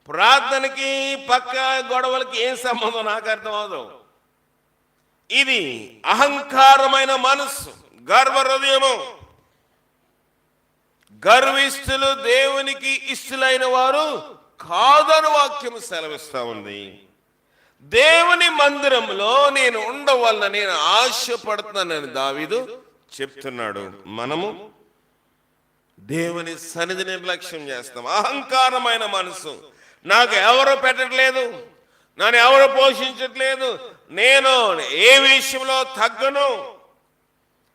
ప్రార్థనకి పక్క గొడవలకి ఏం సంబంధం నాకు అర్థం అవదు. ఇది అహంకారమైన మనస్సు, గర్వ హృదయము. గర్విష్ఠులు దేవునికి ఇష్టలైన వారు కాదని వాక్యం సెలవిస్తా ఉంది. దేవుని మందిరంలో నేను ఉండవల్ల నేను ఆశపడుతున్నానని దావీదు చెప్తున్నాడు. మనము దేవుని సన్నిధి నిర్లక్ష్యం చేస్తాం. అహంకారమైన మనసు. నాకు ఎవరు పెట్టట్లేదు, నన్ను ఎవరు పోషించట్లేదు, నేను ఏ విషయంలో తగ్గను,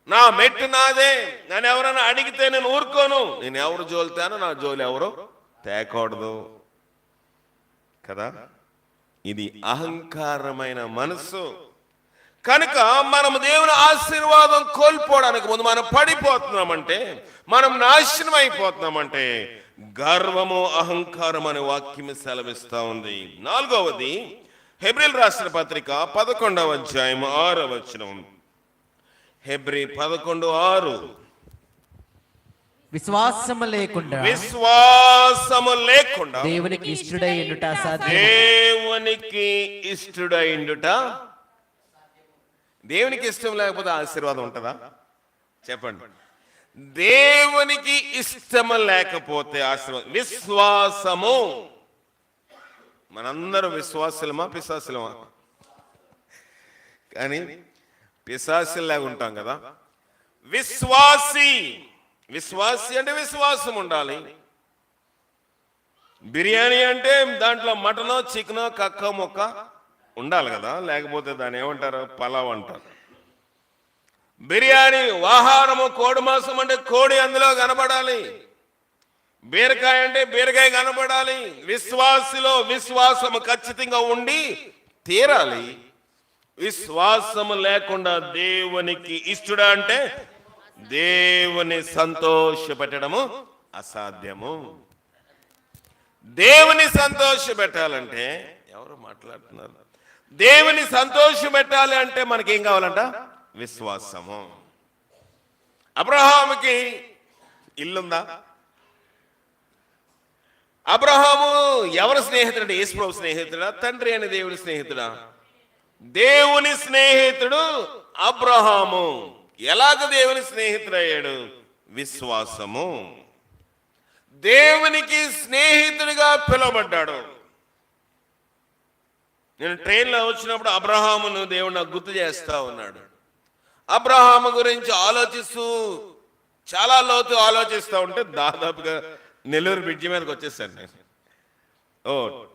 నా మెట్టు నాదే, నన్ను ఎవరైనా అడిగితే నేను ఊరుకోను, నేను ఎవరు జోలుతానో నా జోలు ఎవరు తేకూడదు కదా. ఇది అహంకారమైన మనసు. కనుక మనం దేవుని ఆశీర్వాదం కోల్పోవడానికి ముందు మనం పడిపోతున్నామంటే, మనం నాశనం అయిపోతున్నామంటే గర్వము అహంకారం అనే వాక్యం సెలవిస్తా ఉంది. 4వది హెబ్రీయులకు రాసిన పత్రిక 11వ అధ్యాయం 6వ వచనం. హెబ్రీ 11:6. విశ్వాసము లేకుండా దేవునికి ఇష్టడై ఉండుట. దేవునికి ఇష్టం లేకపోతే ఆశీర్వాదం ఉంటుందా? చెప్పండి. దేవునికి ఇష్టం లేకపోతే ఆశీర్వాదం. విశ్వాసము. మనందరం విశ్వాసులమా పిశాసులమా? కానీ పిశాసులాగా ఉంటాం కదా. విశ్వాసి అంటే విశ్వాసం ఉండాలి. బిర్యానీ అంటే దాంట్లో మటనో చికెనో కక్క మొక్క ఉండాలి కదా, లేకపోతే దాన్ని ఏమంటారు? పలావ్ అంటారు. బిర్యానీ ఆహారము, కోడి మాంసం అంటే కోడి అందులో కనబడాలి, బీరకాయ అంటే బీరకాయ కనబడాలి. విశ్వాసిలో విశ్వాసము ఖచ్చితంగా ఉండి తీరాలి. విశ్వాసము లేకుండా దేవునికి ఇష్టడా అంటే దేవుని సంతోషపెట్టడము అసాధ్యము. దేవుని సంతోష పెట్టాలంటే ఎవరు మాట్లాడుతున్నారు? దేవుని సంతోష పెట్టాలి అంటే మనకేం కావాలంట? విశ్వాసము. అబ్రహాముకి ఇల్లుందా? అబ్రహాము ఎవరి స్నేహితుడు? యేసుప్రభు స్నేహితుడా? తండ్రి అయిన దేవుని స్నేహితుడా? దేవుని స్నేహితుడు అబ్రహాము. ఎలాగ దేవుని స్నేహితుడయ్యాడు? విశ్వాసము. దేవునికి స్నేహితుడిగా పిలువబడ్డాడు. నేను ట్రైన్లో వచ్చినప్పుడు అబ్రహామును దేవుడు నాకు గుర్తు చేస్తా ఉన్నాడు. అబ్రహాము గురించి ఆలోచిస్తూ చాలా లోతు ఆలోచిస్తూ ఉంటే దాదాపుగా నెల్లూరు బ్రిడ్జి మీదకి వచ్చేసాను నేను.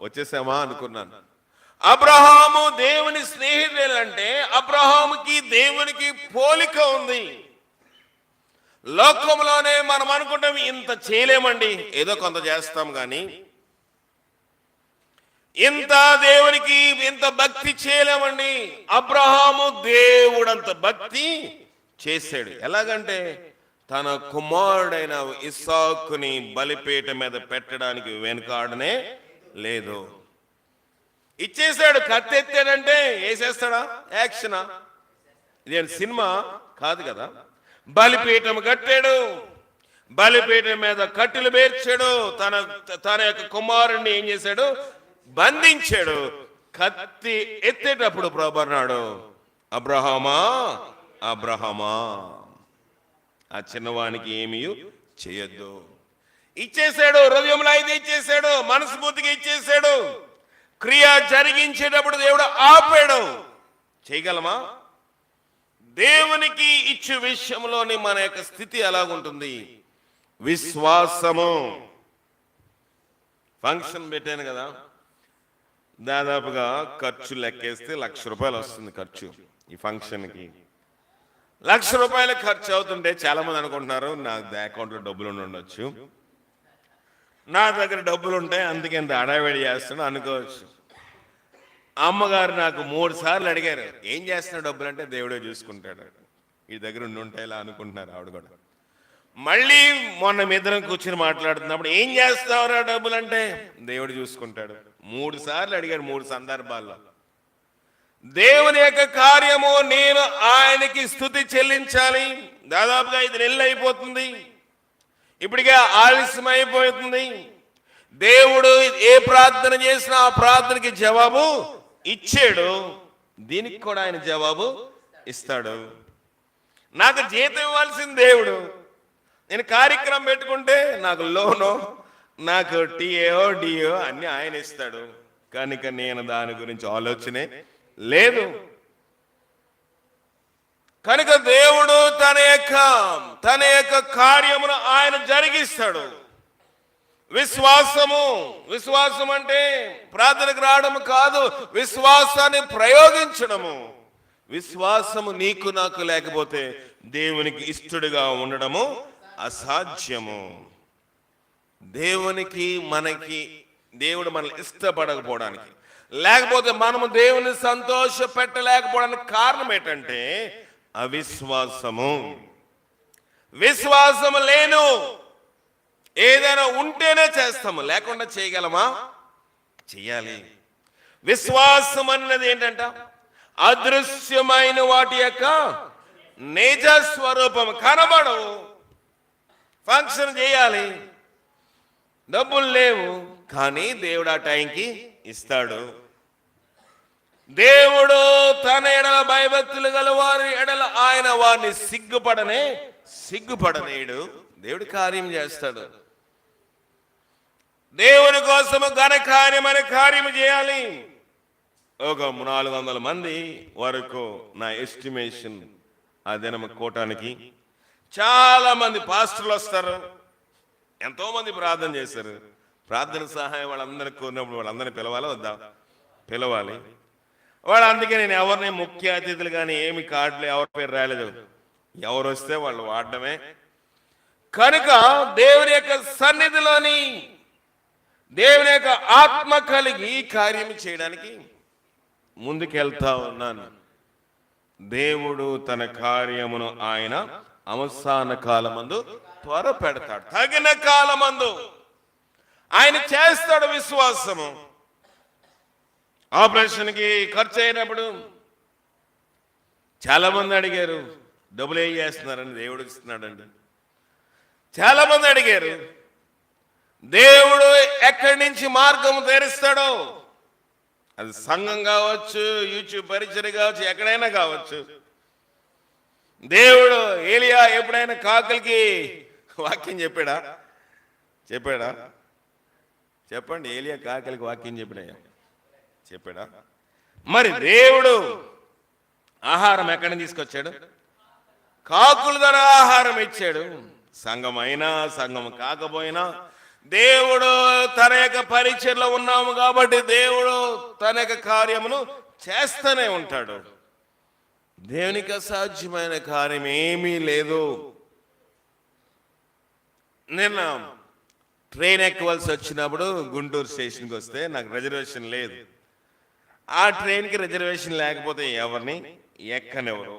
వచ్చేసామా అనుకున్నాను. అబ్రహాము దేవుని స్నేహితుడు అంటే అబ్రహాముకి దేవునికి పోలిక ఉంది. లోకంలోనే మనం అనుకుంటాం ఇంత చేయలేమండి, ఏదో కొంత చేస్తాం కానీ ఇంత దేవునికి ఇంత భక్తి చేయలేమండి. అబ్రహాము దేవుడంత భక్తి చేశాడు. ఎలాగంటే తన కుమారుడైన ఇస్సాకుని బలిపీఠ మీద పెట్టడానికి వెనుకాడనే లేదు. ఇచ్చేసాడు. కత్తెత్తాడంటే వేసేస్తాడా? యాక్షనా? ఇదేం సినిమా కాదు కదా. బలిపీఠం కట్టాడు, బలిపీఠం మీద కట్టెలు పేర్చాడు, తన యొక్క కుమారుణ్ణి ఏం చేశాడు? బంధించాడు. కత్తి ఎత్తేటప్పుడు ప్రభు అన్నాడు, అబ్రహామా అబ్రహామా, ఆ చిన్నవానికి ఏమీ చేయొద్దు. ఇచ్చేసాడు. హృదయంలో అయితే ఇచ్చేసాడు, మనస్ఫూర్తిగా ఇచ్చేసాడు. క్రియ జరిగించేటప్పుడు దేవుడు ఆపాడు. చేయగలమా? దేవునికి ఇచ్చే విషయంలోని మన యొక్క స్థితి ఎలాగుంటుంది? విశ్వాసము. ఫంక్షన్ పెట్టాను కదా, దాదాపుగా ఖర్చు లెక్కేస్తే 1,00,000 రూపాయలు వస్తుంది ఖర్చు. ఈ ఫంక్షన్కి 1,00,000 రూపాయలు ఖర్చు అవుతుంటే చాలా మంది అనుకుంటున్నారు నా అకౌంట్లో డబ్బులు ఉండొచ్చు, నా దగ్గర డబ్బులు ఉంటాయి అందుకే ఇంత అడావిడి చేస్తాడు అనుకోవచ్చు. అమ్మగారు నాకు 3 సార్లు అడిగారు, ఏం చేస్తున్నాడు డబ్బులు అంటే దేవుడే చూసుకుంటాడు, ఈ దగ్గర ఉంటాయి ఇలా అనుకుంటున్నారు ఆవిడ కూడా. మళ్ళీ మొన్న మీ ఇద్దరం కూర్చుని మాట్లాడుతున్నప్పుడు ఏం చేస్తావురా డబ్బులు అంటే దేవుడు చూసుకుంటాడు. 3 సార్లు అడిగాడు, 3 సందర్భాల్లో. దేవుని యొక్క కార్యము నేను ఆయనకి స్తుతి చెల్లించాలి. దాదాపుగా 5 నెలలు అయిపోతుంది, ఇప్పటికే ఆలస్యం అయిపోతుంది. దేవుడు ఏ ప్రార్థన చేసినా ఆ ప్రార్థనకి జవాబు ఇచ్చాడు, దీనికి కూడా ఆయన జవాబు ఇస్తాడు. నాకు జీతం ఇవ్వాల్సింది దేవుడు. నేను కార్యక్రమం పెట్టుకుంటే నాకు లోనో నాకు టీఏఓ డిఓ అన్ని ఆయన ఇస్తాడు. కనుక నేను దాని గురించి ఆలోచనే లేదు. కనుక దేవుడు తన యొక్క కార్యమును ఆయన జరిగిస్తాడు. విశ్వాసం అంటే ప్రార్థనకు రావడం కాదు, విశ్వాసాన్ని ప్రయోగించడము. విశ్వాసము నీకు నాకు లేకపోతే దేవునికి ఇష్టడుగా ఉండడము అసాధ్యము. దేవుడు మనల్ని ఇష్టపడకపోవడానికి, లేకపోతే మనము దేవుని సంతోష పెట్టలేకపోవడానికి కారణం ఏంటంటే అవిశ్వాసము. విశ్వాసము లేను ఏదైనా ఉంటేనే చేస్తాము, లేకుండా చేయగలమా? చెయ్యాలి. విశ్వాసం అన్నది ఏంటంట? అదృశ్యమైన వాటి యొక్క నిజ స్వరూపం. కనబడవు, ఫంక్షన్ చేయాలి, డబ్బులు లేవు, కానీ దేవుడు ఆ టైంకి ఇస్తాడు. దేవుడు తన ఎడల భయభక్తులు గల వారి ఎడల ఆయన వారిని సిగ్గుపడనేడు. దేవుడు కార్యం చేస్తాడు. దేవుని కోసము కార్యం చేయాలి. ఒక 400 మంది వరకు నా ఎస్టిమేషన్ ఆ దినం కూటానికి. చాలా మంది పాస్టర్లు వస్తారు, ఎంతో మంది ప్రార్థన చేశారు. ప్రార్థన సహాయం వాళ్ళందరికీ కోరినప్పుడు వాళ్ళందరినీ పిలవాలా వద్దా? పిలవాలి. అందుకే నేను ఎవరిని ముఖ్య అతిథులు కానీ ఏమి కార్డులు ఎవరి పేరు రాలేదు, ఎవరు వస్తే వాళ్ళు వాడడమే. కనుక దేవుని యొక్క సన్నిధిలోని దేవుని యొక్క ఆత్మ కలిగి కార్యం చేయడానికి ముందుకెళ్తా ఉన్నాను. దేవుడు తన కార్యమును ఆయన అవసాన కాలమందు త్వర పెడతాడు. తగిన కాలమందు ఆయన చేస్తాడు. విశ్వాసము. ఆపరేషన్కి ఖర్చు అయినప్పుడు చాలా మంది అడిగారు, డబ్బులు ఏం చేస్తున్నారని. దేవుడు ఇస్తున్నాడండి. చాలా మంది అడిగారు, దేవుడు ఎక్కడి నుంచి మార్గం తెరుస్తాడో, అది సంఘం కావచ్చు, యూట్యూబ్ పరిచయం కావచ్చు, ఎక్కడైనా కావచ్చు. దేవుడు ఏలియా ఎప్పుడైనా కాకులకి వాక్యం చెప్పాడా? చెప్పండి, ఏలియా కాకులకి వాక్యం చెప్పాడా? మరి దేవుడు ఆహారం ఎక్కడి నుంచి తీసుకొచ్చాడు? కాకుల ద్వారా ఆహారం ఇచ్చాడు. సంఘం అయినా సంఘం కాకపోయినా దేవుడు తన యొక్క పరిచయలో ఉన్నాము కాబట్టి దేవుడు తన యొక్క కార్యమును చేస్తూనే ఉంటాడు. దేవునికి అసాధ్యమైన కార్యం ఏమీ లేదు. నిన్న ట్రైన్ ఎక్కవలసి వచ్చినప్పుడు గుంటూరు స్టేషన్కి వస్తే నాకు రిజర్వేషన్ లేదు. ఆ ట్రైన్కి రిజర్వేషన్ లేకపోతే ఎవరిని ఎక్కనివ్వరు.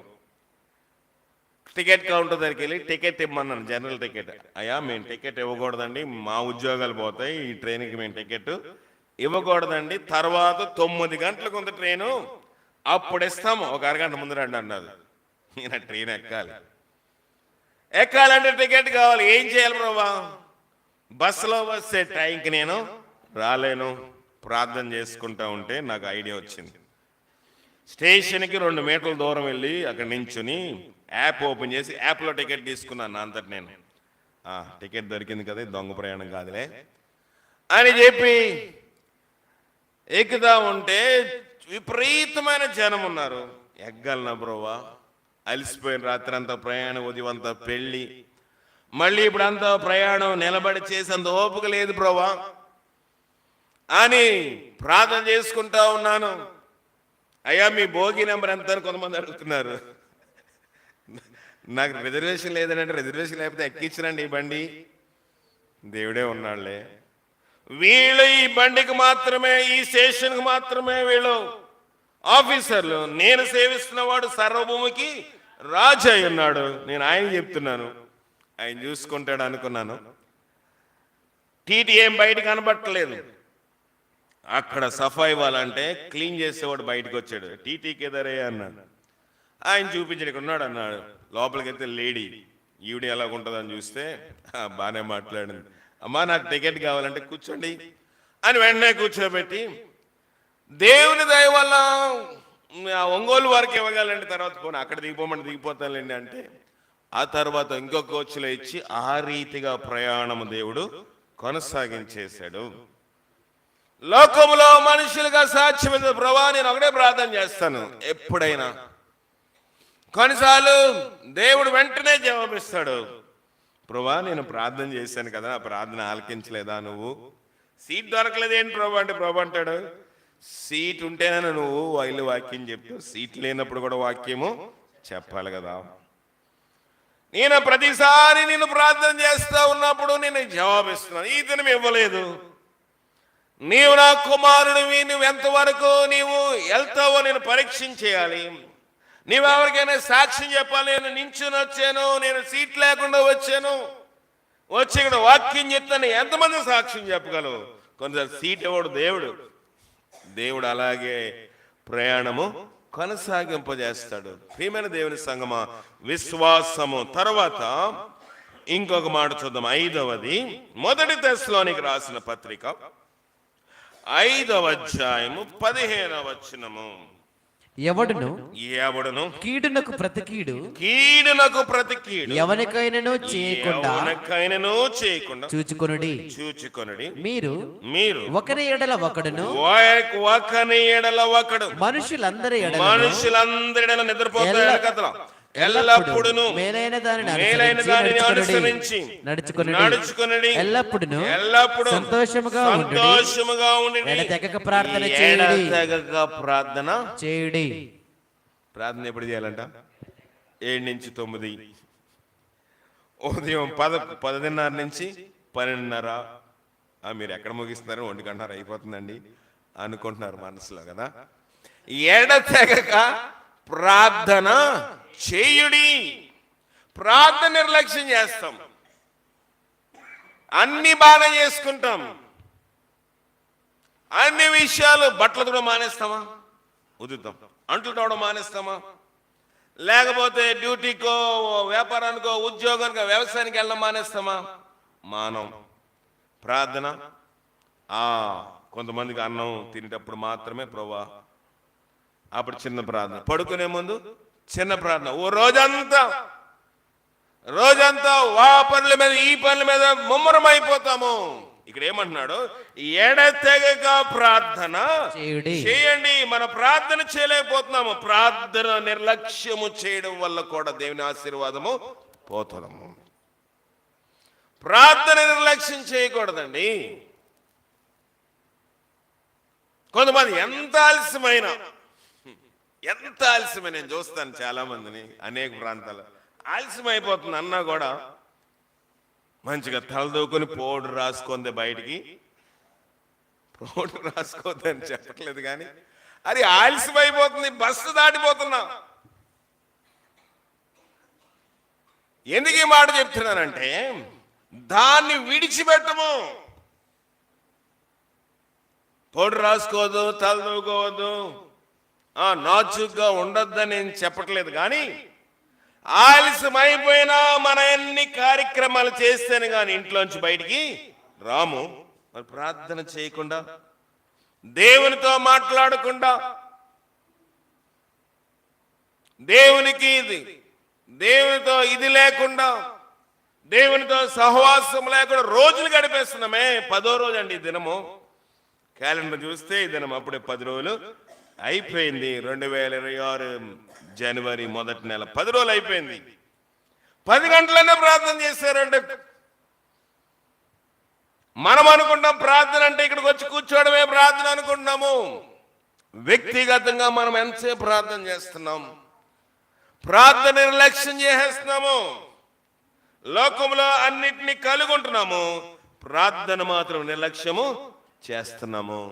టికెట్ కౌంటర్ దగ్గరికి వెళ్ళి టికెట్ ఇమ్మన్నాను, జనరల్ టికెట్. అయ్యా మేము టికెట్ ఇవ్వకూడదండి, మా ఉద్యోగాలు పోతాయి, ఈ ట్రైన్కి మేము టికెట్ ఇవ్వకూడదండి, తర్వాత 9 గంటలకు ఉంది ట్రైను, అప్పుడు ఇస్తాము, ఒక అరగంట ముందు రండి అన్నారు. నేను ట్రైన్ ఎక్కాలంటే టికెట్ కావాలి. ఏం చేయాలి ప్రభా? బస్సులో వస్తే టైంకి నేను రాలేను. ప్రార్థన చేసుకుంటా ఉంటే నాకు ఐడియా వచ్చింది. స్టేషన్కి 2 మీటర్ల దూరం వెళ్ళి అక్కడ నించుని యాప్ ఓపెన్ చేసి యాప్లో టికెట్ తీసుకున్నాను. నా అంతటి నేను టికెట్ దొరికింది కదా, దొంగ ప్రయాణం కాదులే అని చెప్పి ఎక్కుతా ఉంటే విపరీతమైన జనం ఉన్నారు. ఎగ్గలనా బ్రోవా? అలసిపోయిన రాత్రి అంతా ప్రయాణం, ఉదయం అంతా పెళ్ళి, మళ్ళీ ఇప్పుడు అంతా ప్రయాణం నిలబడి చేసేంత ఓపిక లేదు బ్రోవా అని ప్రార్థన చేసుకుంటా ఉన్నాను. అయ్యా మీ భోగి నెంబర్ ఎంత అని కొంతమంది అడుగుతున్నారు. నాకు రిజర్వేషన్ లేదంటే రిజర్వేషన్ లేకపోతే ఎక్కించనండి ఈ బండి. దేవుడే ఉన్నాళ్లే. వీళ్ళు ఈ బండికి మాత్రమే, ఈ స్టేషన్కి మాత్రమే వీళ్ళు ఆఫీసర్లు. నేను సేవిస్తున్న వాడు సర్వభూమికి రాజు అయి ఉన్నాడు. నేను ఆయన చెప్తున్నాను, ఆయన చూసుకుంటాడు అనుకున్నాను. టీటీ ఏం బయట కనబట్టలేదు. అక్కడ సఫాయి ఇవ్వాలంటే క్లీన్ చేసేవాడు బయటకు వచ్చాడు. టీటీకి ఎదరే అన్నాడు. ఆయన చూపించడానికి ఉన్నాడు అన్నాడు. లోపలికి వెళ్తే లేడీ, ఈవిడ ఎలాగుంటుందని చూస్తే బాగానే మాట్లాడింది. అమ్మా నాకు టికెట్ కావాలంటే కూర్చోండి అని వెంటనే కూర్చోబెట్టి, దేవుని దయ వల్ల ఒంగోలు వారికి ఇవ్వగలండి, తర్వాత పోనీ అక్కడ దిగిపోమంటే దిగిపోతానులేండి అంటే ఆ తర్వాత ఇంకో కోచ్లో ఇచ్చి ఆ రీతిగా ప్రయాణం దేవుడు కొనసాగించేశాడు. లోకములో మనుషులుగా సాధ్యమైన ప్రభా నేను ఒకటే ప్రార్థన చేస్తాను ఎప్పుడైనా. కొన్నిసార్లు దేవుడు వెంటనే జవాబిస్తాడు. ప్రభా నేను ప్రార్థన చేశాను కదా, ఆ ప్రార్థన ఆలకించలేదా నువ్వు? సీట్ దొరకలేదు ఏంటి ప్రభా అంటే, ప్రభా అంటాడు సీట్ ఉంటేనే నువ్వు వైలు వాక్యం చెప్తావు, సీట్ లేనప్పుడు కూడా వాక్యము చెప్పాలి కదా. నేను ప్రతిసారి నేను ప్రార్థన చేస్తా ఉన్నప్పుడు నేను జవాబిస్తున్నాను. ఈ దినం ఇవ్వలేదు. నీవు నా కుమారుడివి, నువ్వు ఎంతవరకు నీవు వెళ్తావో నేను పరీక్షించేయాలి. నీవు ఎవరికైనా సాక్ష్యం చెప్పాలి. నేను నించుని వచ్చాను, నేను సీట్ లేకుండా వచ్చాను, వచ్చి ఇక్కడ వాక్యం చెప్తాను, ఎంతమంది సాక్ష్యం చెప్పగలవు? కొందరు సీట్ ఇవ్వడు దేవుడు. దేవుడు అలాగే ప్రయాణము కొనసాగింపజేస్తాడు. ప్రియమైన దేవుని సంగమా, విశ్వాసము. తర్వాత ఇంకొక మాట చూద్దాం. 5వది, 1 తెస్సలోనికి రాసిన పత్రిక 5వ అధ్యాయము 15వ వచనము. ఎవడును కీడునకు ప్రతి కీడు ఎవరికైనాను చేయకుండా చూచుకొనుడి. మీరు ఒకరి ఎడల ఒకడు మనుషులందరి ఎడల నిద్రపోతాడు కదా. ఎల్లప్పుడూ మేలైన దానిని అనుసరించి నడుచుకొనుడి. ఎల్లప్పుడూ సంతోషముగా ఉండి ఎడతెగక ప్రార్థన చేయుడి. ప్రార్థన ఎప్పుడు చేయాలంట? 7 నుంచి 9, ఉదయం 10:30 నుంచి 12:30. మీరు ఎక్కడ ముగిస్తున్నారు? 1 గంట అయిపోతుందండి అనుకుంటున్నారు మనసులో కదా. ఎడతెగక ప్రార్థన చేయుడి. ప్రార్థన నిర్లక్ష్యం చేస్తాం, అన్ని బాగా చేసుకుంటాం, అన్ని విషయాలు. బట్టలు కూడా మానేస్తామా? ఉదుతాం. అంట్లు తోవడం మానేస్తామా? లేకపోతే డ్యూటీకో, వ్యాపారానికో, ఉద్యోగానికో, వ్యవసాయానికి వెళ్ళడం మానేస్తామా? మానం. ప్రార్థన కొంతమందికి అన్నం తినేటప్పుడు మాత్రమే ప్రభా, అప్పుడు చిన్న ప్రార్థన. పడుకునే ముందు చిన్న ప్రార్థన. ఓ రోజంతా ఆ పనుల మీద ఈ పనుల మీద ముమ్మరం అయిపోతాము. ఇక్కడ ఏమంటున్నాడు? ఎడతెగక ప్రార్థన చేయండి. మన ప్రార్థన చేయలేకపోతున్నాము. ప్రార్థన నిర్లక్ష్యము చేయడం వల్ల కూడా దేవుని ఆశీర్వాదము పోతున్నాము. ప్రార్థన నిర్లక్ష్యం చేయకూడదండి. కొంతమంది ఎంత ఆలస్యమైన నేను చూస్తాను చాలా మందిని అనేక ప్రాంతాల్లో ఆలస్యం అయిపోతుంది అన్నా కూడా మంచిగా తలదూకుని పౌడర్ రాసుకుంది బయటికి. పౌడర్ రాసుకోవద్దని చెప్పట్లేదు కానీ అది ఆలస్యం అయిపోతుంది. బస్సు దాటిపోతున్నా. ఎందుకు ఈ మాట చెప్తున్నానంటే దాన్ని విడిచిపెట్టము. పౌడర్ రాసుకోవద్దు, తలదూకోవద్దు, నాచుగ్గా ఉండొద్దని నేను చెప్పట్లేదు కానీ ఆలస్యం అయిపోయినా మన ఎన్ని కార్యక్రమాలు చేస్తేనే కానీ ఇంట్లోంచి బయటికి రాము. మరి ప్రార్థన చేయకుండా, దేవునితో మాట్లాడకుండా, దేవునితో ఇది లేకుండా, దేవునితో సహవాసం లేకుండా రోజులు గడిపేస్తున్నామే. 10వ రోజు అండి ఈ దినము. క్యాలెండర్ చూస్తే ఈ దినం అప్పుడే 10 రోజులు అయిపోయింది. 2026 జనవరి మొదటి నెల 10 రోజులు అయిపోయింది. 10 గంటలనే ప్రార్థన చేశారంటే మనం అనుకుంటాం ప్రార్థన అంటే ఇక్కడికి వచ్చి కూర్చోవడమే ప్రార్థన అనుకుంటున్నాము. వ్యక్తిగతంగా మనం ఎంతసేపు ప్రార్థన చేస్తున్నాం? ప్రార్థన నిర్లక్ష్యం చేసేస్తున్నాము. లోకంలో అన్నిటినీ కలుగుంటున్నాము, ప్రార్థన మాత్రం నిర్లక్ష్యము చేస్తున్నాము.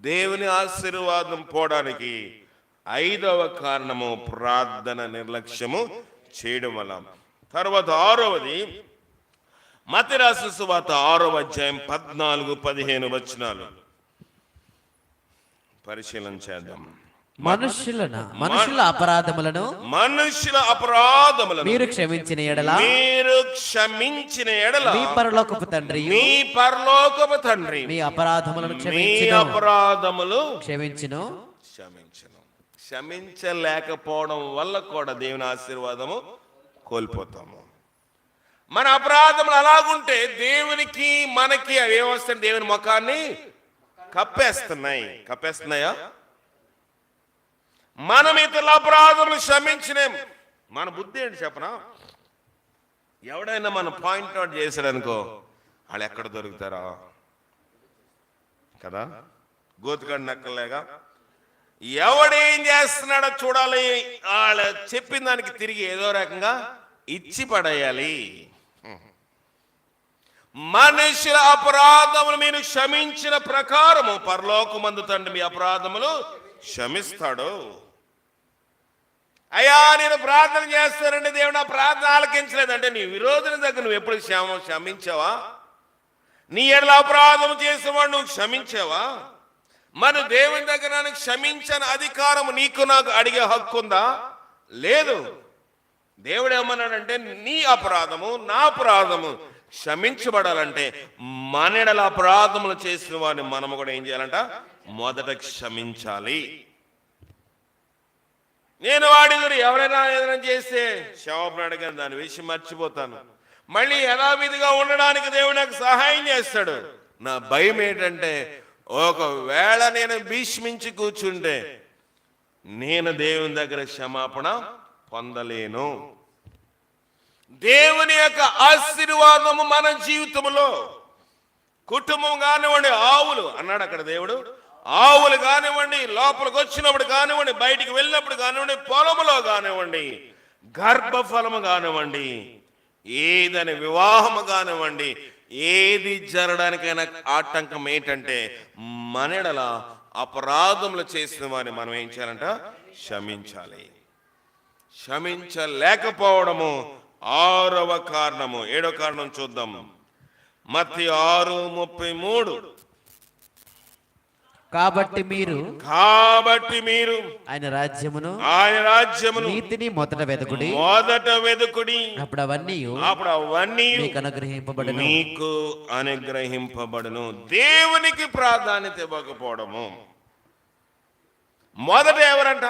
దేవుని ఆశీర్వాదం పోవడానికి 5వ కారణము ప్రార్థన నిర్లక్ష్యము చేయడం వల్ల. తర్వాత 6వది మత్తయి రాసిన సువార్త 6వ అధ్యాయం 14-15 వచనాలు పరిశీలన చేద్దాం. మనుషుల అపరాధములను మీరు క్షమించిన ఎడల మీ పరలోకపు తండ్రి మీ అపరాధములను క్షమించును. క్షమించలేకపోవడం వల్ల కూడా దేవుని ఆశీర్వాదము కోల్పోతాము. మన అపరాధములు అలాగుంటే దేవునికి మనకి ఏమొస్తాయి? దేవుని ముఖాన్ని కప్పేస్తున్నాయా? మనం ఇతరుల అపరాధములు క్షమించినేం. మన బుద్ధి ఏంటి చెప్పనా? ఎవడైనా మనం పాయింట్ అవుట్ చేశాడనుకో, వాళ్ళు ఎక్కడ దొరుకుతారా కదా, గోతుకాడు నక్కలేగా. ఎవడేం చేస్తున్నాడో చూడాలి, వాళ్ళు చెప్పిన దానికి తిరిగి ఏదో రకంగా ఇచ్చి పడేయాలి. మనుషుల అపరాధములు మీరు క్షమించిన ప్రకారము పరలోకమందు తండ్రి మీ అపరాధములు క్షమిస్తాడు. అయ్యా నేను ప్రార్థన చేస్తానంటే దేవుడు నా ప్రార్థన ఆలకించలేదంటే నీ విరోధుని దగ్గర నువ్వు ఎప్పుడు క్షమించావా? నీ ఎడల అపరాధం చేసేవాడు నువ్వు క్షమించావా? మన దేవుని దగ్గర క్షమించని అధికారం నీకు నాకు అడిగే హక్కు ఉందా? లేదు. దేవుడు ఏమన్నాడంటే నీ అపరాధము నా అపరాధము క్షమించబడాలంటే మన ఎడల అపరాధములు చేసిన వాడిని మనము కూడా ఏం చేయాలంట? మొదట క్షమించాలి. నేను వాడి ఎవరైనా ఏదైనా చేస్తే క్షమాపణ అడిగాను, దాని విషయం మర్చిపోతాను. మళ్ళీ యథావిధిగా ఉండడానికి దేవుడు నాకు సహాయం చేస్తాడు. నా భయం ఏంటంటే ఒకవేళ నేను భీష్మించి కూర్చుంటే నేను దేవుని దగ్గర క్షమాపణ పొందలేను. దేవుని యొక్క ఆశీర్వాదము మన జీవితంలో, కుటుంబం కానివ్వండి, ఆవులు అన్నాడు అక్కడ దేవుడు, ఆవులు కానివ్వండి, లోపలికి వచ్చినప్పుడు కానివ్వండి, బయటికి వెళ్ళినప్పుడు కానివ్వండి, పొలములో కానివ్వండి, గర్భఫలము కానివ్వండి, ఏదని వివాహము కానివ్వండి, ఏది జరగడానికైనా ఆటంకం ఏంటంటే మనెడల అపరాధములు చేసిన వారిని మనం ఏం చేయాలంట? క్షమించాలి. క్షమించలేకపోవడము 6వ కారణము. 7వ కారణం చూద్దాం. మత్తయి 6:33. కాబట్టి మీరు ఆయన రాజ్యమును నీతిని మొదట వెదుకుడి, అప్పుడు అవన్నీ మీకు అనుగ్రహింపబడును. దేవునికి ప్రాధాన్యత ఇవ్వకపోవడము. మొదట ఎవరంట?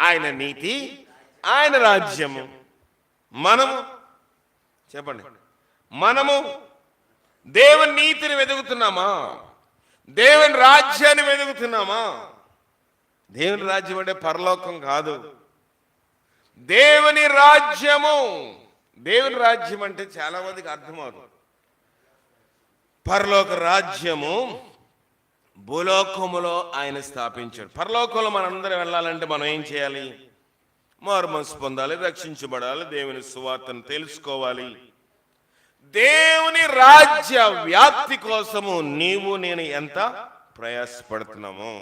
ఆయన నీతి, ఆయన రాజ్యము. మనము చెప్పండి, మనము దేవుని నీతిని వెతుకుతున్నామా? దేవుని రాజ్యాన్ని వెతుకుతున్నామా? దేవుని రాజ్యం అంటే పరలోకం కాదు, దేవుని రాజ్యము. దేవుని రాజ్యం అంటే చాలా మందికి అర్థమవుతుంది. పరలోక రాజ్యము భూలోకములో ఆయన స్థాపించాడు. పరలోకంలో మనందరం వెళ్ళాలంటే మనం ఏం చేయాలి? మారుమనసు పొందాలి, రక్షించబడాలి, దేవుని సువార్తను తెలుసుకోవాలి. దేవుని రాజ్య వ్యాప్తి కోసము నీవు నేను ఎంత ప్రయాసపడుతున్నాము.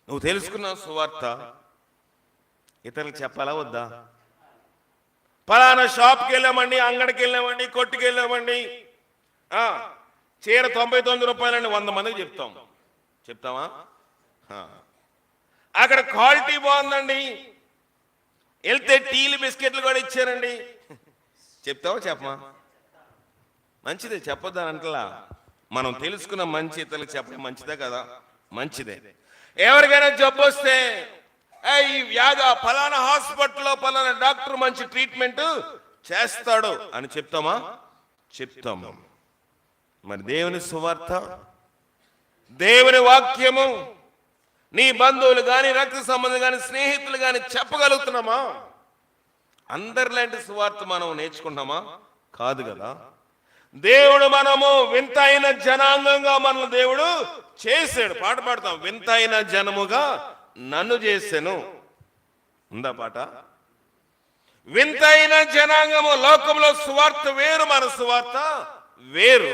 నువ్వు తెలుసుకున్న సువార్త ఇతరులకు చెప్పాలా వద్దా? పలానా షాప్కి వెళ్ళామండి, అంగడికి వెళ్ళామండి, కొట్టుకి వెళ్ళామండి, చీర 99 రూపాయలని 100 మందికి చెప్తామా? అక్కడ క్వాలిటీ బాగుందండి, వెళ్తే టీలు బిస్కెట్లు కూడా ఇచ్చారండి, చెప్తావా చెప్పమా? మంచిదే, చెప్పొద్దని అంటలా. మనం తెలుసుకున్న మంచి ఇతరులకు చెప్పడం మంచిదే కదా? మంచిదే. ఎవరికైనా జబ్బు వస్తే ఈ వ్యాధి ఫలానా హాస్పిటల్లో ఫలానా డాక్టర్ మంచి ట్రీట్మెంట్ చేస్తాడు అని చెప్తామా? చెప్తాము. మరి దేవుని సువార్త, దేవుని వాక్యము నీ బంధువులు కానీ, రక్త సంబంధం కానీ, స్నేహితులు కానీ చెప్పగలుగుతున్నామా? అందరిలాంటి సువార్త మనం నేర్చుకుంటామా? కాదు కదా. దేవుడు మనము వింతైన జనాంగంగా మనల్ని దేవుడు చేశాడు. పాట పాడతాం, వింతైన జనముగా నన్ను చేశాను. ఉందా పాట? వింతైన జనాంగము. లోకంలో సువార్త వేరు, మన సువార్త వేరు.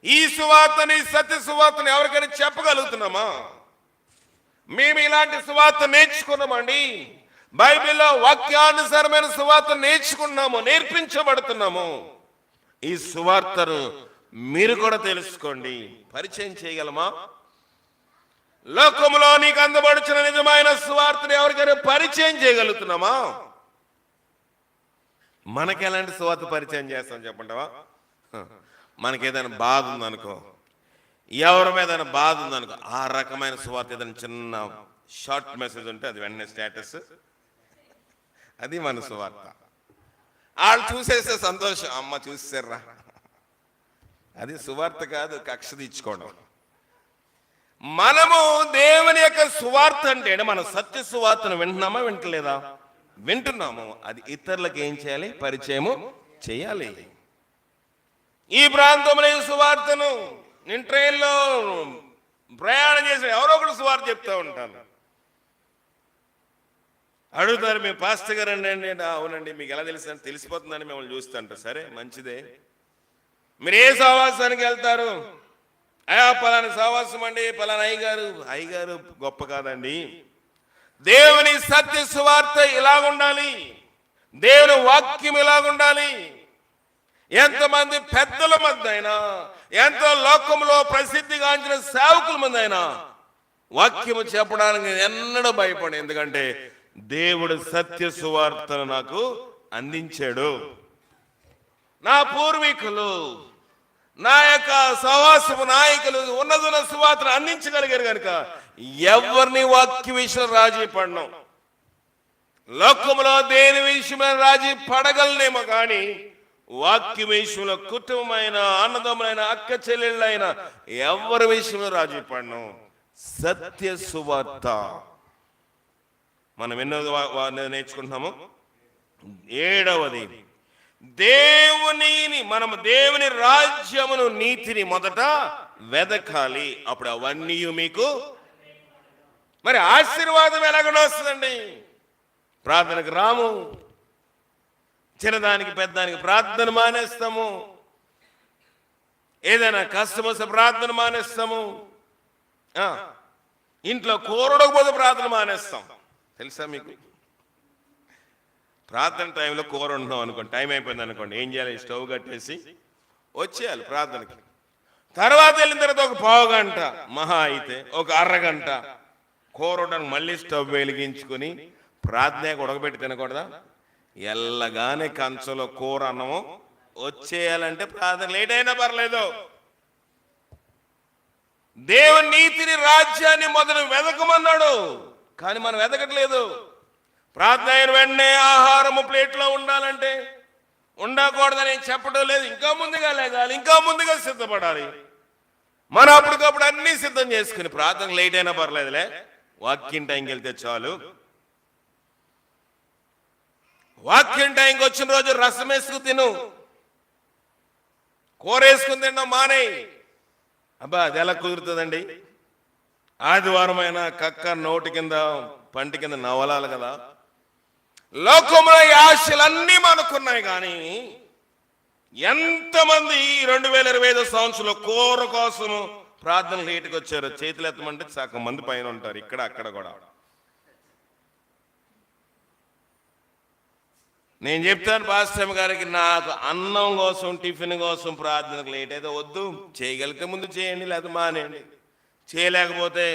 ఈ సువార్తని, సత్య సువార్తని ఎవరికైనా చెప్పగలుగుతున్నామా? మేము ఇలాంటి సువార్త నేర్చుకున్నామండి. బైబిల్లో వాక్యానుసారమైన సువార్త నేర్చుకున్నాము, నేర్పించబడుతున్నాము. ఈ సువార్తను మీరు కూడా తెలుసుకోండి. పరిచయం చేయగలమా? లోకంలో నీకు అందబడుచిన నిజమైన సువార్తను ఎవరికైనా పరిచయం చేయగలుగుతున్నామా? మనకి ఎలాంటి సువార్త పరిచయం చేస్తాం చెప్పంటావా? మనకి ఏదైనా బాధ ఉందనుకో, ఎవరి మీద బాధ ఉందనుకో, ఆ రకమైన సువార్త ఏదైనా చిన్న షార్ట్ మెసేజ్ ఉంటే అది వెంటనే స్టేటస్, అది మన సువార్త. వాళ్ళు చూసేస్తే సంతోషం, అమ్మ చూసేసారా. అది సువార్త కాదు, కక్ష తీర్చుకోవడం. మనము దేవుని యొక్క సువార్త అంటే మన సత్య సువార్తను వింటున్నామా, వింటలేదా? వింటున్నాము. అది ఇతరులకు ఏం చేయాలి? పరిచయము చేయాలి. ఈ ప్రాంతంలో ఈ సువార్తను నేను ట్రైన్లో ప్రయాణం చేసిన ఎవరో ఒకరు సువార్త చెప్తా ఉంటాను. అడుగుతారు, మీ పాస్టర్ గారు అండి. అవునండి, మీకు ఎలా తెలుసు? తెలిసిపోతుందని మిమ్మల్ని చూస్తుంట. సరే, మంచిదే. మీరు ఏ సహవాసానికి వెళ్తారు? పలానా సహవాసం అండి, పలానా అయ్యగారు గొప్ప కాదండి. దేవుని సత్య సువార్త ఇలాగుండాలి, దేవుని వాక్యం ఇలాగుండాలి. ఎంతమంది పెద్దల మధ్య అయినా, ఎంతో లోకంలో ప్రసిద్ధిగాంచిన సేవకుల మధ్య అయినా వాక్యము చెప్పడానికి ఎన్నడూ భయపడి. ఎందుకంటే దేవుడు సత్య సువార్తను నాకు అందించాడు. నా పూర్వీకులు, నా యొక్క సహవాసపు నాయకులు ఉన్నదున్న సువార్తను అందించగలిగారు కనుక ఎవరిని వాక్య విషయం రాజీ పడను. లోకంలో దేని విషయమైన రాజీ పడగలనేమో కానీ వాక్య విషయంలో కుటుంబమైన, అన్నదమ్ములైన, అక్క చెల్లెళ్ళైన ఎవరి విషయంలో రాజీ పడను. సత్య సువార్త మనం ఎన్నో నేర్చుకుంటున్నాము. 7వది, మనము దేవుని రాజ్యమును, నీతిని మొదట వెదకాలి, అప్పుడు అవన్నీ మీకు. మరి ఆశీర్వాదం ఎలాగో వస్తుందండి? ప్రార్థనకు రాము, చిన్నదానికి పెద్దానికి ప్రార్థన మానేస్తాము, ఏదైనా కష్టం వస్తే ప్రార్థన మానేస్తాము, ఇంట్లో కూరడకపోతే ప్రార్థన మానేస్తాం. తెలుసా మీకు? ప్రార్థన టైంలో కూర ఉంటున్నాం అనుకోండి, టైం అయిపోయింది అనుకోండి, ఏం చేయాలి? స్టవ్ కట్టేసి వచ్చేయాలి ప్రార్థనకి. తర్వాత వెళ్ళిన తర్వాత ఒక పావు గంట, మహా అయితే ఒక అరగంట కూర ఉండడానికి మళ్ళీ స్టవ్ వెలిగించుకొని ప్రార్థన ఉడకబెట్టి తినకూడదా? ఎల్లగానే కంచంలో కూర అన్నము వచ్చేయాలంటే ప్రార్థన లేట్ అయినా పర్లేదు. దేవుని నీతిని, రాజ్యాన్ని మొదలు వెదకమన్నాడు. కానీ మనం వెతకట్లేదు. ప్రార్థన అయిన వెంటనే ఆహారము ప్లేట్లో ఉండాలంటే ఉండకూడదని చెప్పడం లేదు. ఇంకా ముందుగా లేగాలి, ఇంకా ముందుగా సిద్ధపడాలి. మనం అప్పటికప్పుడు అన్నీ సిద్ధం చేసుకుని ప్రార్థన లేట్ అయినా పర్లేదులే, వాక్యం టైంకి వెళ్తే చాలు. వాక్యం టైంకి వచ్చిన రోజు రసం వేసుకు తిను, కూర వేసుకుని తినడం మానే. అబ్బా అది ఎలా కుదురుతుందండి? ఆదివారం అయినా కక్క నోటి కింద పంటి కింద నవలాలి కదా. లోకంలో ఈ ఆశలన్నీ మనకున్నాయి. కానీ ఎంతమంది 2025 సంవత్సరంలో కూర కోసము ప్రార్థన లేటుకు వచ్చారు? చేతులు ఎత్తమంటే సగం మంది పైన ఉంటారు, ఇక్కడ అక్కడ కూడా. నేను చెప్తాను పాస్టర్ గారికి, నాకు అన్నం కోసం టిఫిన్ కోసం ప్రార్థనకు లేట్ అయితే వద్దు. చేయగలిగితే ముందు చేయండి, లేకపోతే మానేయండి. చేయలేకపోతే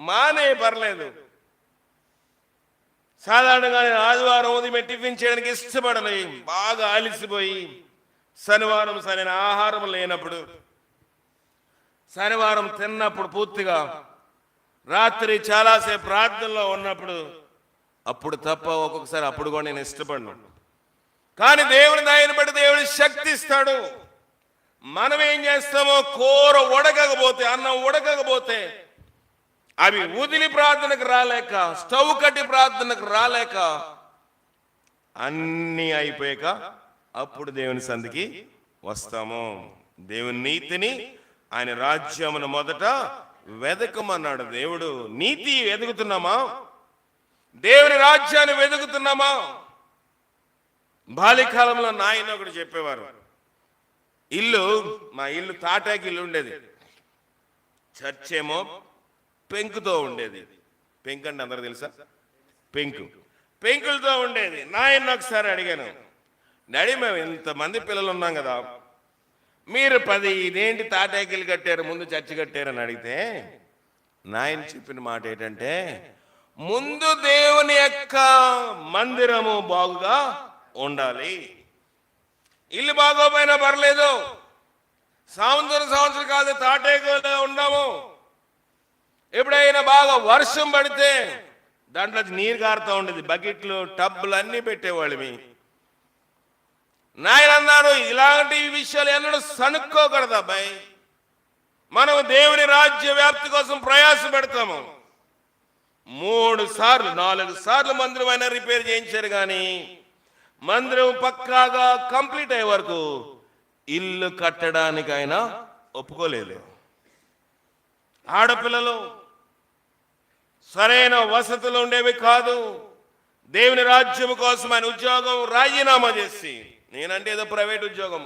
మానే, పర్లేదు. సాధారణంగా ఆదివారం ఉదయం టిఫిన్ చేయడానికి ఇష్టపడను. బాగా ఆలిసిపోయి శనివారం సరైన ఆహారం లేనప్పుడు, శనివారం తిన్నప్పుడు పూర్తిగా రాత్రి చాలాసేపు ప్రార్థనలో ఉన్నప్పుడు, అప్పుడు తప్ప ఒక్కొక్కసారి అప్పుడు కూడా నేను ఇష్టపడను. కానీ దేవుని దయని బట్టి దేవుని శక్తి ఇస్తాడు. మనం ఏం చేస్తామో, కూర ఉడకకపోతే, అన్నం ఉడకకపోతే అవి వదిలి ప్రార్థనకు రాలేక, స్టవ్ కట్టి ప్రార్థనకు రాలేక, అన్నీ అయిపోయాక అప్పుడు దేవుని సంధికి వస్తాము. దేవుని నీతిని, ఆయన రాజ్యమును మొదట వెదకమన్నాడు దేవుడు. నీతి వెతుకుతున్నామా? దేవుని రాజ్యాన్ని వెతుకుతున్నామా? బాల్యకాలంలో నాయన ఒకటి చెప్పేవారు. మా ఇల్లు తాటాకి ఇల్లు ఉండేది, చర్చ్ ఏమో పెంకుతో ఉండేది. పెంకు అంటే అందరూ తెలుసా? పెంకులతో ఉండేది. నాయన ఒకసారి అడిగాను, డాడీ మేము ఇంతమంది పిల్లలు ఉన్నాం కదా, మీరు 10 ఇదేంటి తాటాకిలు కట్టారు, ముందు చర్చి కట్టారని అడిగితే నాయన చెప్పిన మాట ఏంటంటే, ముందు దేవుని యొక్క మందిరము బాగుగా ఉండాలి. ఇల్లు బాగోపోయినా పర్లేదు, సంవత్సరం కాదు తాటేకులుగా ఉన్నాము. ఎప్పుడైనా బాగా వర్షం పడితే దాంట్లో నీరు కారుతూ ఉండేది, బకెట్లు టబ్బులు అన్నీ పెట్టేవాళ్ళమి. నాయన అన్నారు, ఇలాంటి విషయాలు ఎన్నడూ సనుక్కోకూడదు అబ్బాయి. మనం దేవుని రాజ్య వ్యాప్తి కోసం ప్రయాస పెడతాము. 3 సార్లు 4 సార్లు మందిరం అయినా రిపేర్ చేయించారు, కానీ మందిరం పక్కాగా కంప్లీట్ అయ్యే వరకు ఇల్లు కట్టడానికి ఆయన ఒప్పుకోలేదు. ఆడపిల్లలు సరైన వసతులు ఉండేవి కాదు. దేవుని రాజ్యం కోసం ఆయన ఉద్యోగం రాజీనామా చేసి, నేనంటే ఏదో ప్రైవేట్ ఉద్యోగం,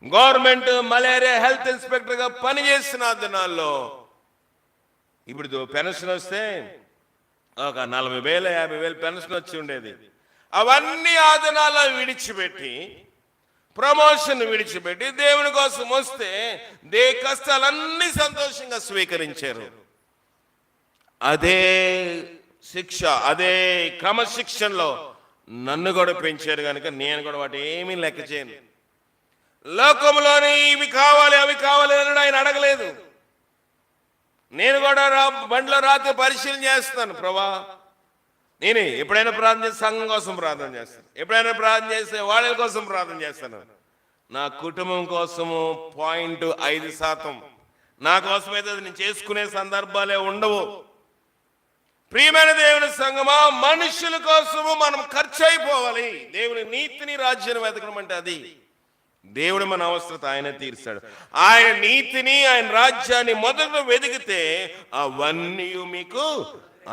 గవర్నమెంట్ మలేరియా హెల్త్ ఇన్స్పెక్టర్గా పనిచేసిన దినాల్లో ఇప్పుడు పెన్షన్ వస్తే ఒక 40,000 50,000 పెన్షన్ వచ్చి ఉండేది. అవన్నీ ఆ దినాల్లో విడిచిపెట్టి, ప్రమోషన్ విడిచిపెట్టి దేవుని కోసం వస్తే కష్టాలన్నీ సంతోషంగా స్వీకరించారు. అదే శిక్ష, అదే క్రమశిక్షణలో నన్ను కూడా పెంచారు కనుక నేను కూడా వాటి ఏమీ లెక్క చేయను. లోకంలోని ఇవి కావాలి అవి కావాలి అని ఆయన అడగలేదు. నేను కూడా బండిలో రాత్రి పరిశీలన చేస్తాను. ప్రభా, నేను ఎప్పుడైనా ప్రార్థన చేస్తే సంఘం కోసం ప్రార్థన చేస్తాను, ఎప్పుడైనా ప్రార్థన చేస్తే వాళ్ళ కోసం ప్రార్థన చేస్తాను. నా కుటుంబం కోసము 0.5%, నా కోసమైతే అది నేను చేసుకునే సందర్భాలే ఉండవు. ప్రియమైన దేవుని సంఘమా, మనుషుల కోసము మనం ఖర్చు అయిపోవాలి. దేవుని నీతిని రాజ్యాన్ని వెతకడం అంటే అది. దేవుడు మన అవసరత ఆయన తీర్చాడు. ఆయన నీతిని, ఆయన రాజ్యాన్ని మొదట వెతికితే అవన్నీ మీకు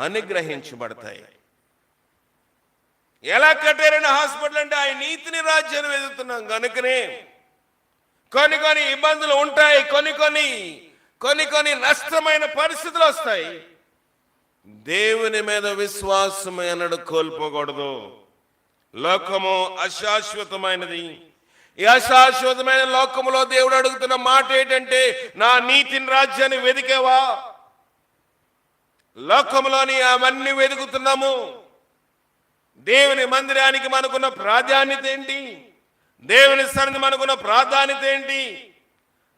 అనుగ్రహించబడతాయి. ఎలా కట్టారని హాస్పిటల్ అంటే ఆయన నీతిని రాజ్యాన్ని వెతుకుతున్నాం కనుకనే కొన్ని ఇబ్బందులు ఉంటాయి, కొన్ని నష్టమైన పరిస్థితులు వస్తాయి. దేవుని మీద విశ్వాసం అన్నడు కోల్పోకూడదు. లోకము అశాశ్వతమైనది. ఈ అశాశ్వతమైన లోకములో దేవుడు అడుగుతున్న మాట ఏంటంటే, నా నీతిని రాజ్యాన్ని వెతికేవా? లోకములోని అవన్నీ వెతుకుతున్నాము. దేవుని మందిరానికి మనకున్న ప్రాధాన్యత ఏంటి? దేవుని సన్నిధి మనకున్న ప్రాధాన్యత ఏంటి?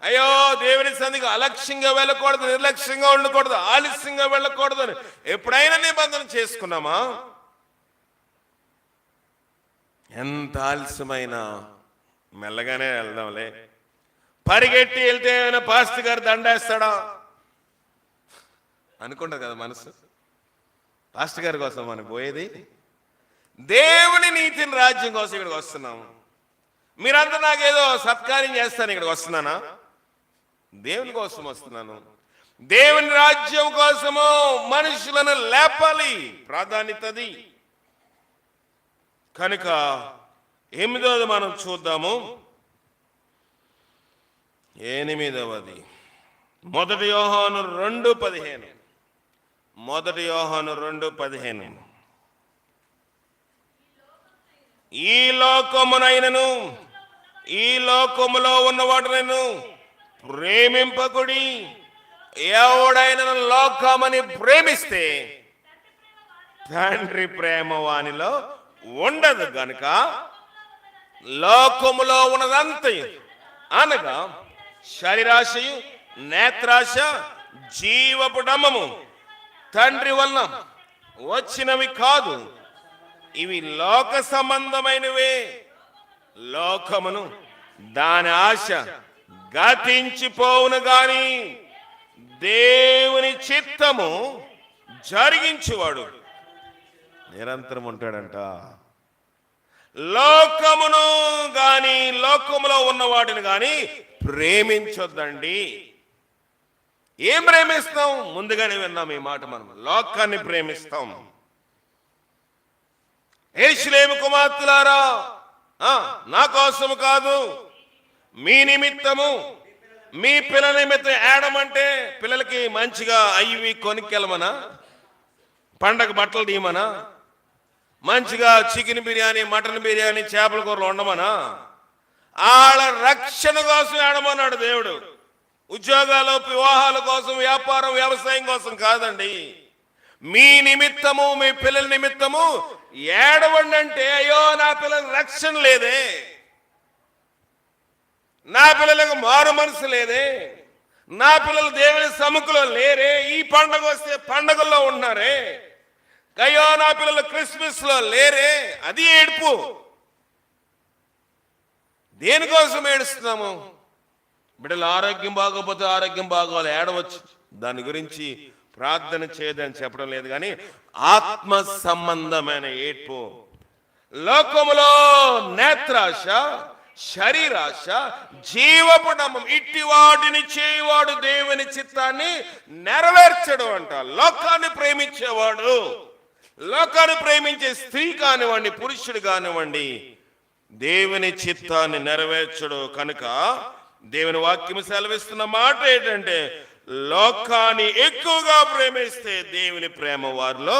అయ్యో దేవుని సన్నిధికి అలక్ష్యంగా వెళ్ళకూడదు, నిర్లక్ష్యంగా ఉండకూడదు, ఆలస్యంగా వెళ్ళకూడదు అని ఎప్పుడైనా నిబంధన చేసుకున్నామా? ఎంత ఆలస్యమైనా మెల్లగానే వెళ్దాంలే, పరిగెట్టి వెళ్తే ఏమైనా పాస్టర్ గారు దండేస్తాడా అనుకుంటారు కదా మనసు. పాస్టర్ గారి కోసం మనం పోయేది దేవుని నీతిని రాజ్యం కోసం ఇక్కడికి వస్తున్నాము. మీరంతా నాకేదో సత్కార్యం చేస్తాను ఇక్కడికి వస్తున్నానా? దేవుని కోసం వస్తున్నాను. దేవుని రాజ్యం కోసము మనుషులను లేపాలి, ప్రాధాన్యతది. కనుక 8వ మనం చూద్దాము. 8వ 1 యోహాను 2:15. 1 యోహాను 2:15. ఈ లోకమునైనను ఈ లోకములో ఉన్న వాటినైనా ప్రేమింపకుడి. ఎవడైనా లోకమని ప్రేమిస్తే తండ్రి ప్రేమ వానిలో ఉండదు. గనుక లోకములో ఉన్నదంతయు అనగా శరీరాశయు, నేత్రాశ, జీవపు డమ్మము తండ్రి వలన వచ్చినవి కాదు, ఇవి లోక సంబంధమైనవే. లోకమును దాని ఆశ గతించిపోవును గాని దేవుని చిత్తము జరిగించువాడు నిరంతరం ఉంటాడంట. లోకమును గాని లోకములో ఉన్న వాటిని గాని ప్రేమించొద్దండి. ఏం ప్రేమిస్తాం? ముందుగానే విన్నాం ఈ మాట. మనం లోకాన్ని ప్రేమిస్తాం. యెరూషలేము కుమార్తెలారా, నా కోసము కాదు, మీ నిమిత్తము, మీ పిల్లల నిమిత్తం ఏడమంటే పిల్లలకి మంచిగా అయ్యి కొనుక్కెళ్ళమనా, పండగ బట్టలు తీయమనా, మంచిగా చికెన్ బిర్యానీ, మటన్ బిర్యానీ, చేపల కూరలు ఉండమనా? వాళ్ళ రక్షణ కోసం ఏడమన్నాడు దేవుడు. ఉద్యోగాలు, వివాహాల కోసం, వ్యాపారం, వ్యవసాయం కోసం కాదండి. మీ నిమిత్తము, మీ పిల్లల నిమిత్తము ఏడవండి అంటే, అయ్యో నా పిల్లలకు రక్షణ లేదే, నా పిల్లలకు మారు మనసు లేదే, నా పిల్లలు దేవుని సముఖంలో లేరే, ఈ పండగ వస్తే పండగల్లో ఉన్నారే, అయ్యో నా పిల్లలు క్రిస్మస్ లో లేరే, అది ఏడుపు. దేనికోసం ఏడుస్తున్నాము? బిడ్డలు ఆరోగ్యం బాగోపోతే ఆరోగ్యం బాగోవాలి, ఏడవచ్చు. దాని గురించి ప్రార్థన చేయదని చెప్పడం లేదు, కానీ ఆత్మ సంబంధమైన ఏడ్పు. లోకములో నేత్రాశ, శరీరాశ, జీవపు డమ్మం ఇట్టి వాటిని చేయవాడు దేవుని చిత్తాన్ని నెరవేర్చడు అంట. లోకాన్ని ప్రేమించేవాడు, లోకాన్ని ప్రేమించే స్త్రీ కానివ్వండి, పురుషుడు కానివ్వండి, దేవుని చిత్తాన్ని నెరవేర్చడు. కనుక దేవుని వాక్యం సెలవిస్తున్న మాట ఏంటంటే, లోకాన్ని ఎక్కువగా ప్రేమిస్తే దేవుని ప్రేమ వారిలో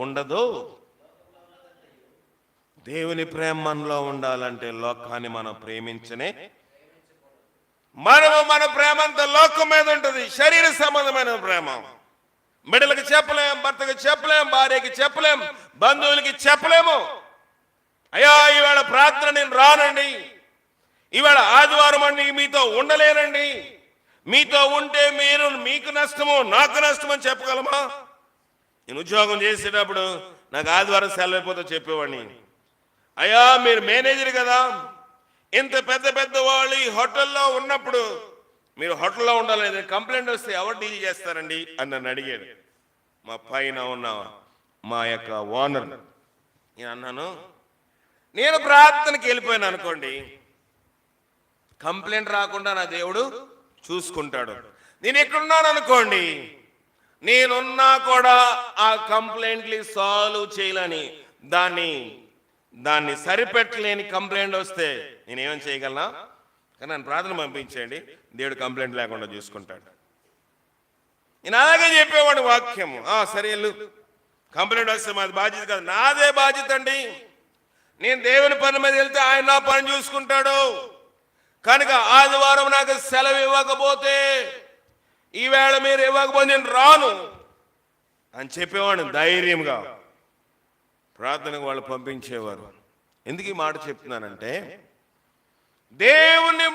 ఉండదు. దేవుని ప్రేమ మనలో ఉండాలంటే లోకాన్ని మనం ప్రేమించనే. మన ప్రేమ అంతా లోకం మీద ఉంటుంది, శరీర సంబంధమైన ప్రేమ. బిడ్డలకు చెప్పలేం, భర్తకి చెప్పలేం, భార్యకి చెప్పలేం, బంధువులకి చెప్పలేము. అయ్యా ఈవేళ ప్రార్థన నేను రానండి, ఈవేళ ఆదివారం అండి మీతో ఉండలేనండి, మీతో ఉంటే మీకు నష్టము నాకు నష్టం అని చెప్పగలమా? నేను ఉద్యోగం చేసేటప్పుడు నాకు ఆదివారం సెలవు అయిపోతే చెప్పేవాడిని, అయ్యా మీరు మేనేజర్ కదా, ఇంత పెద్ద పెద్ద వాళ్ళు ఈ హోటల్లో ఉన్నప్పుడు మీరు హోటల్లో ఉండాలి, కంప్లైంట్ వస్తే ఎవరు డీల్ చేస్తారండి అని నన్ను అడిగాడు మా పైన ఉన్న మా యొక్క ఓనర్. నేను అన్నాను, నేను ప్రార్థనకి వెళ్ళిపోయాను అనుకోండి, కంప్లైంట్ రాకుండా నా దేవుడు చూసుకుంటాడు. నేను ఎక్కడున్నాను అనుకోండి, నేనున్నా కూడా ఆ కంప్లైంట్లు సాల్వ్ చేయాలని, దాన్ని సరిపెట్టలేని కంప్లైంట్ వస్తే నేనేమని చేయగలనా? కానీ నన్ను ప్రార్థన పంపించేయండి, దేవుడు కంప్లైంట్ లేకుండా చూసుకుంటాడు. నేను అలాగే చెప్పేవాడు వాక్యం. సరే వెళ్ళు, కంప్లైంట్ వస్తే మాది బాధ్యత కాదు, నాదే బాధ్యత అండి. నేను దేవుని పని మీద వెళ్తే ఆయన నా పని చూసుకుంటాడు. కనుక ఆదివారం నాకు సెలవు ఇవ్వకపోతే, ఈవేళ మీరు ఇవ్వకపోతే నేను రాను అని చెప్పేవాడు ధైర్యంగా. ప్రార్థనకు వాళ్ళు పంపించేవారు. ఎందుకు ఈ మాట చెప్తున్నానంటే, దేవుని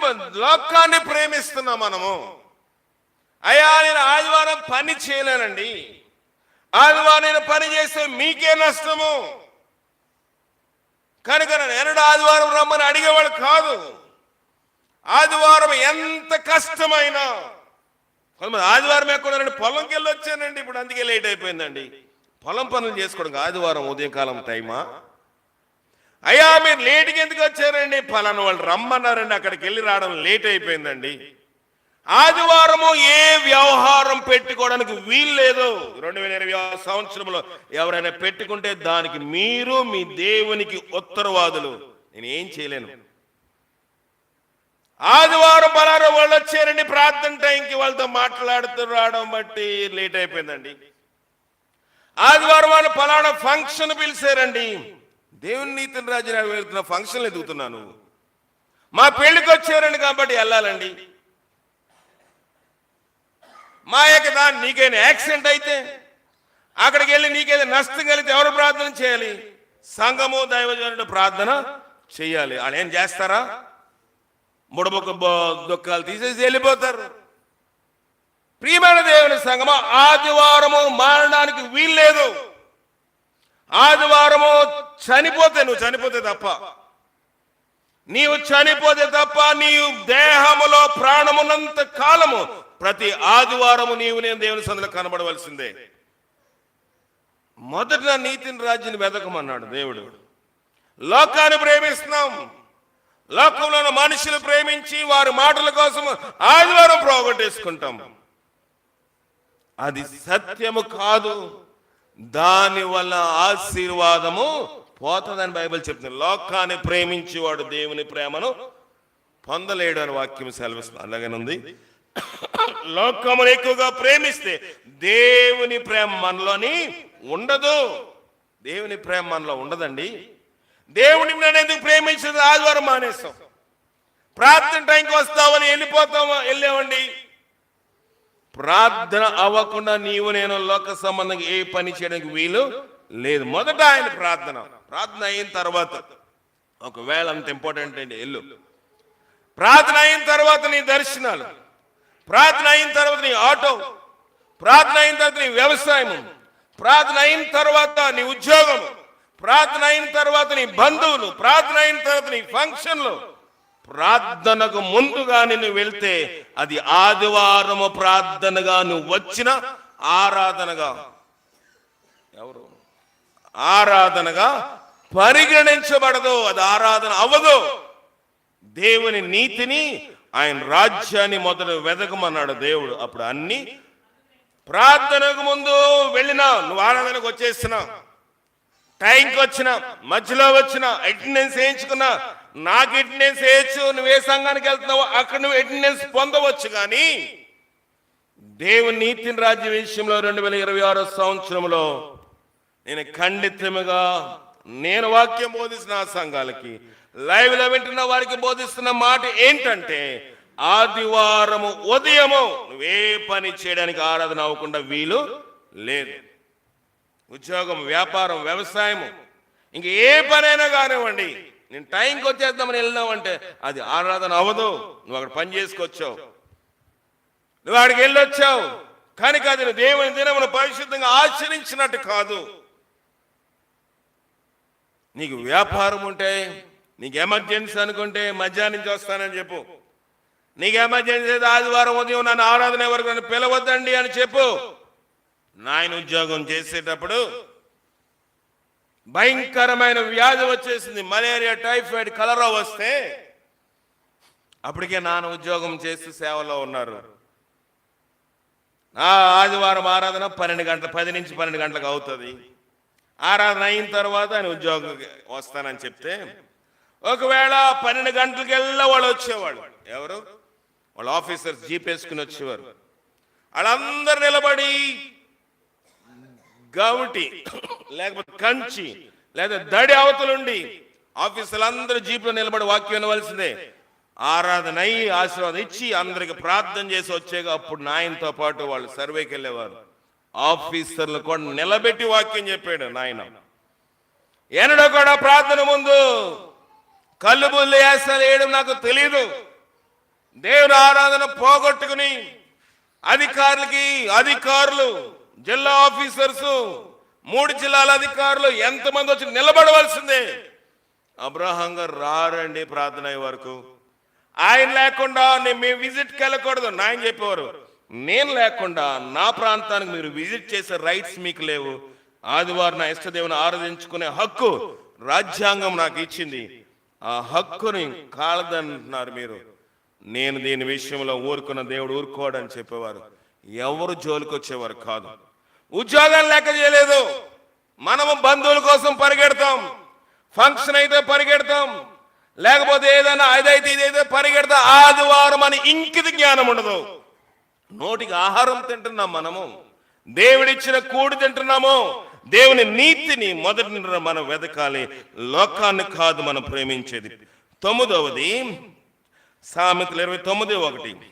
లోకాన్ని ప్రేమిస్తున్నాం మనము. అయ్యా నేను ఆదివారం పని చేయలేనండి, ఆదివారం నేను పని చేస్తే మీకే నష్టము కనుక నేను ఎన్నడూ ఆదివారం రమ్మని అడిగేవాడు కాదు. ఆదివారం ఎంత కష్టమైనా, కొంతమంది ఆదివారం ఎక్కడండి పొలంకి వెళ్ళి వచ్చానండి, ఇప్పుడు అందుకే లేట్ అయిపోయిందండి. పొలం పనులు చేసుకోవడం ఆదివారం ఉదయకాలం టైమా? అయ్యా మీరు లేట్కి ఎందుకు వచ్చారండి? ఫలానా వాళ్ళు రమ్మన్నారండి, అక్కడికి వెళ్ళి రావడం లేట్ అయిపోయిందండి. ఆదివారము ఏ వ్యవహారం పెట్టుకోవడానికి వీలు లేదు. 2020 సంవత్సరంలో ఎవరైనా పెట్టుకుంటే దానికి మీరు మీ దేవునికి ఉత్తరవాదులు. నేను ఏం చేయలేను. ఆదివారం పలానా వాళ్ళు వచ్చారండి, ప్రార్థన టైంకి వాళ్ళతో మాట్లాడుతూ రావడం బట్టి లేట్ అయిపోయిందండి. ఆదివారం వాళ్ళు పలానా ఫంక్షన్ పిలిచారండి, దేవుని నీతిని రాజు వెళ్తున్న ఫంక్షన్లు ఎదుగుతున్నాను, మా పెళ్లికి వచ్చారండి కాబట్టి వెళ్ళాలండి. మా యొక్క దాన్ని నీకైనా యాక్సిడెంట్ అయితే అక్కడికి వెళ్ళి నీకైనా నష్టం కలిగితే ఎవరు ప్రార్థన చేయాలి? సంఘము దైవజనుడు ప్రార్థన చేయాలి. వాళ్ళు ఏం చేస్తారా? బుడబొక్క దుఃఖాలు తీసేసి వెళ్ళిపోతారు. ప్రియమైన దేవుని సంఘము, ఆదివారము మారడానికి వీల్లేదు. ఆదివారము చనిపోతే, నువ్వు చనిపోతే తప్ప, నీవు చనిపోతే తప్ప, నీవు దేహములో ప్రాణమున్నంత కాలము ప్రతి ఆదివారము నీవు నేను దేవుని సన్నిధిలో కనబడవలసిందే. మొదట నీతిని రాజ్యాన్ని వెతకమన్నాడు దేవుడు. లోకాన్ని ప్రేమిస్తున్నాం, లోకంలో ఉన్న మనుషులు ప్రేమించి వారి మాటల కోసం ఆదివారం పోగొట్టేసుకుంటాం. అది సత్యము కాదు, దాని వల్ల ఆశీర్వాదము పోతుందని బైబిల్ చెప్తుంది. లోకాన్ని ప్రేమించేవాడు దేవుని ప్రేమను పొందలేడు అని వాక్యం సెలవిస్తుంది. అలాగేనుంది, లోకమును ఎక్కువగా ప్రేమిస్తే దేవుని ప్రేమ మనలోని ఉండదు. దేవుని ప్రేమ మనలో ఉండదండి. దేవుని నేను ఎందుకు ప్రేమించేది? ఆదివారం మానేస్తాం, ప్రార్థన టైంకి వస్తామని వెళ్ళామండి. ప్రార్థన అవ్వకుండా నీవు నేను లోక సంబంధంగా ఏ పని చేయడానికి వీలు లేదు. మొదట ఆయన ప్రార్థన అయిన తర్వాత, ఒకవేళ అంత ఇంపార్టెంట్ అండి ఎల్లు, ప్రార్థన అయిన తర్వాత నీ దర్శనాలు, ప్రార్థన అయిన తర్వాత నీ ఆటో, ప్రార్థన అయిన తర్వాత నీ వ్యవసాయం, ప్రార్థన అయిన తర్వాత నీ ఉద్యోగం, ప్రార్థన అయిన తర్వాత నీ బంధువులు, ప్రార్థన అయిన తర్వాత నీ ఫంక్షన్లు. ప్రార్థనకు ముందుగా నువ్వు వెళ్తే అది ఆదివారము ప్రార్థనగా నువ్వు వచ్చిన ఆరాధనగా ఆరాధనగా పరిగణించబడదు. అది ఆరాధన అవ్వదు. దేవుని నీతిని, ఆయన రాజ్యాన్ని మొదట వెతకమన్నాడు దేవుడు. అప్పుడు అన్ని, ప్రార్థనకు ముందు వెళ్ళినా నువ్వు ఆరాధనకు వచ్చేసినా, టైంకి వచ్చినా, మధ్యలో వచ్చినా, అటెండెన్స్ వేయించుకున్నా, నాకు అటెండెన్స్ వేయచ్చు, నువ్వు ఏ సంఘానికి వెళ్తున్నావు అక్కడ నువ్వు అటెండెన్స్ పొందవచ్చు. కానీ దేవుని నీతిని రాజ్య విషయంలో 2026 సంవత్సరంలో నేను ఖండితముగా నేను వాక్యం బోధిస్తున్న ఆ సంఘాలకి, లైవ్ లో వింటున్న వారికి బోధిస్తున్న మాట ఏంటంటే, ఆదివారము ఉదయము నువ్వే పని చేయడానికి ఆరాధన అవ్వకుండా వీలు లేదు. ఉద్యోగం, వ్యాపారం, వ్యవసాయము, ఇంక ఏ పనైనా కానివ్వండి, నేను టైంకి వచ్చేద్దామని వెళ్ళినావంటే అది ఆరాధన అవ్వదు. నువ్వు అక్కడ పని చేసుకొచ్చావు, నువ్వు అక్కడికి వెళ్ళొచ్చావు, కానీ అది నువ్వు దేవుని దినమును పరిశుద్ధంగా ఆచరించినట్టు కాదు. నీకు వ్యాపారం ఉంటే, నీకు ఎమర్జెన్సీ అనుకుంటే మధ్యాహ్నం నుంచి వస్తానని చెప్పు. నీకు ఎమర్జెన్సీ అయితే ఆదివారం ఉదయం నన్ను ఆరాధన వరకు నన్ను పిలవద్దండి అని చెప్పు. నాయన ఉద్యోగం చేసేటప్పుడు భయంకరమైన వ్యాధి వచ్చేసింది, మలేరియా, టైఫాయిడ్, కలరా వస్తే అప్పటికే నాన్న ఉద్యోగం చేస్తూ సేవలో ఉన్నారు. ఆదివారం ఆరాధన 12 గంటలు, 10 నుంచి 12 గంటలకు అవుతుంది. ఆరాధన అయిన తర్వాత ఆయన ఉద్యోగం వస్తానని చెప్తే, ఒకవేళ 12 గంటలకెల్లా వాళ్ళు వచ్చేవాడు. ఎవరు? వాళ్ళ ఆఫీసర్స్ జీప్ వేసుకుని వచ్చేవారు. వాళ్ళందరూ నిలబడి గౌటి లేకపోతే కంచి లేదా దడి అవతలుండి ఆఫీసర్లు అందరూ జీప్లో నిలబడి వాక్యం వినవలసిందే. ఆరాధన అయ్యి ఆశీర్వాదం ఇచ్చి అందరికి ప్రార్థన చేసి వచ్చేగా అప్పుడు నాయనతో పాటు వాళ్ళు సర్వేకి వెళ్ళేవారు. ఆఫీసర్లు కూడా నిలబెట్టి వాక్యం చెప్పాడు నాయన. ఎన్నడో కూడా ప్రార్థన ముందు కళ్ళు బుల్లు వేస్తాను వేయడం నాకు తెలియదు, దేవుని ఆరాధన పోగొట్టుకుని అధికారులు, జిల్లా ఆఫీసర్స్, 3 జిల్లాల అధికారులు ఎంతమంది వచ్చి నిలబడవలసిందే. అబ్రహాం గారు రారండి ప్రార్థన అయ్యే వరకు. ఆయన లేకుండా మేము విజిట్కి వెళ్ళకూడదు. ఆయన చెప్పేవారు, నేను లేకుండా నా ప్రాంతానికి మీరు విజిట్ చేసే రైట్స్ మీకు లేవు. ఆదివారం నా ఇష్టదేవుని ఆరాధించుకునే హక్కు రాజ్యాంగం నాకు ఇచ్చింది. ఆ హక్కుని కాలదంటున్నారు మీరు. నేను దీని విషయంలో ఊరుకున్న దేవుడు ఊరుకోడని చెప్పేవారు. ఎవరు జోలికి వచ్చేవారు కాదు. ఉద్యోగాలు లెక్క చేయలేదు. మనము బంధువుల కోసం పరిగెడతాం, ఫంక్షన్ అయితే పరిగెడతాం, లేకపోతే ఏదైనా అదైతే ఇదైతే పరిగెడతాం. ఆదివారం అని ఇంకిది జ్ఞానం ఉండదు. నోటికి ఆహారం తింటున్నాం, మనము దేవుడిచ్చిన కూడి తింటున్నాము. దేవుని నీతిని మొదటి మనం వెతకాలి, లోకాన్ని కాదు మనం ప్రేమించేది. 9వది సామెతలు 29:1.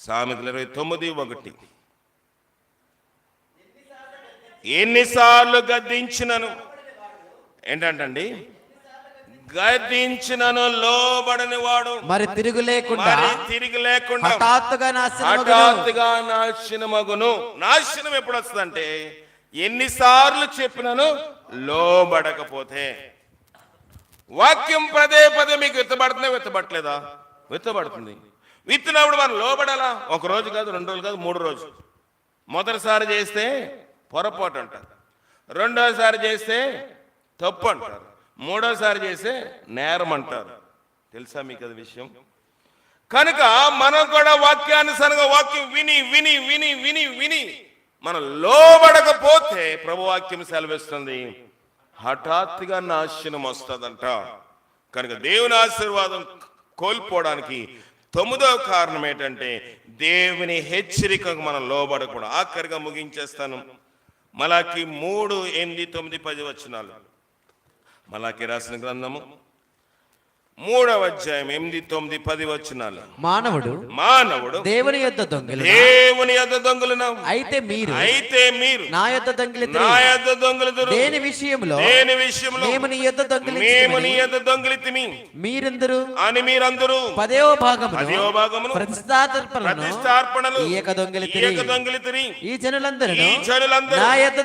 సామెతలు 29:1. ఎన్నిసార్లు గద్దించినను, ఏంటంటండి, గద్దించినను లోబడని వాడు మరి తిరుగు లేకుండా హఠాత్తుగా నాశనమగును. నాశనం ఎప్పుడు వస్తుందంటే ఎన్నిసార్లు చెప్పినను లోబడకపోతే. వాక్యం పదే మీకు విత్తబడుతుందా? విత్తబడుతుంది. విత్తినప్పుడు మనం లోబడాలా? 1 రోజు కాదు, 2 రోజులు కాదు, 3 రోజులు. మొదటిసారి చేస్తే పొరపాటు అంటారు, రెండోసారి చేస్తే తప్పు అంటారు, మూడోసారి చేస్తే నేరం అంటారు. తెలుసా మీకు అది విషయం? కనుక మనం కూడా వాక్యానుసారంగా వాక్యం విని విని విని విని విని మనం లోబడకపోతే ప్రభువాక్యం సెలవిస్తుంది, హఠాత్తుగా నాశనం వస్తుందంట. కనుక దేవుని ఆశీర్వాదం కోల్పోవడానికి 9వ కారణం ఏంటంటే దేవుని హెచ్చరికకు మనం లోబడకూడదు. ఆఖరిగా ముగించేస్తాను. మలాకి 3, 8, 9, 10 వచనాలు. మలాకి రాసిన గ్రంథము 3వ అధ్యాయం 8, 9, 10 వచనాలు. మానవుడు దేవుని యొద్ద దొంగిలిన అయితే మీరు నా యొద్ద దొంగిలితురు. దేని విషయంలో మేము నీ యొద్ద దొంగిలితిమి మీరందరూ 10వ భాగమును ప్రతిష్ఠార్పణలు ఇయ్యక దొంగిలితిరి. ఈ జనులందరూ నా యొద్ద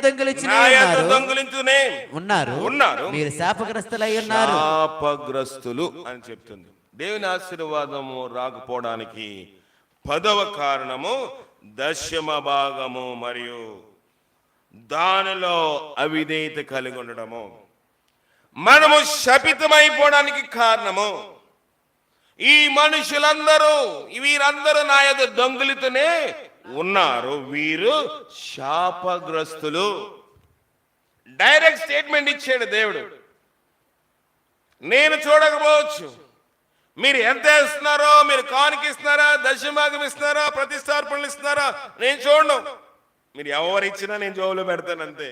దొంగిలించునే ఉన్నారు. మీరు శాపగ్రస్తులై ఉన్నారు. శాపగ్రస్తులు అని చెప్తుంది. దేవుని ఆశీర్వాదము రాకపోవడానికి 10వ కారణము 10వ భాగము మరియు దానిలో అవిధేయత కలిగి ఉండడము. మనము శపితమైపోవడానికి కారణము ఈ మనుషులందరూ, వీరందరూ నా యొద్ద దొంగిలితూనే ఉన్నారు, వీరు శాపగ్రస్తులు. డైరెక్ట్ స్టేట్మెంట్ ఇచ్చాడు దేవుడు. నేను చూడకపోవచ్చు, మీరు ఎంత ఇస్తున్నారో, మీరు కానుక ఇస్తున్నారా, దశమభాగం ఇస్తున్నారా, ప్రతిష్టార్పణలు ఇస్తున్నారా, నేను చూడను. మీరు ఎవరు ఇచ్చినా నేను జోబులో పెడతాను అంతే.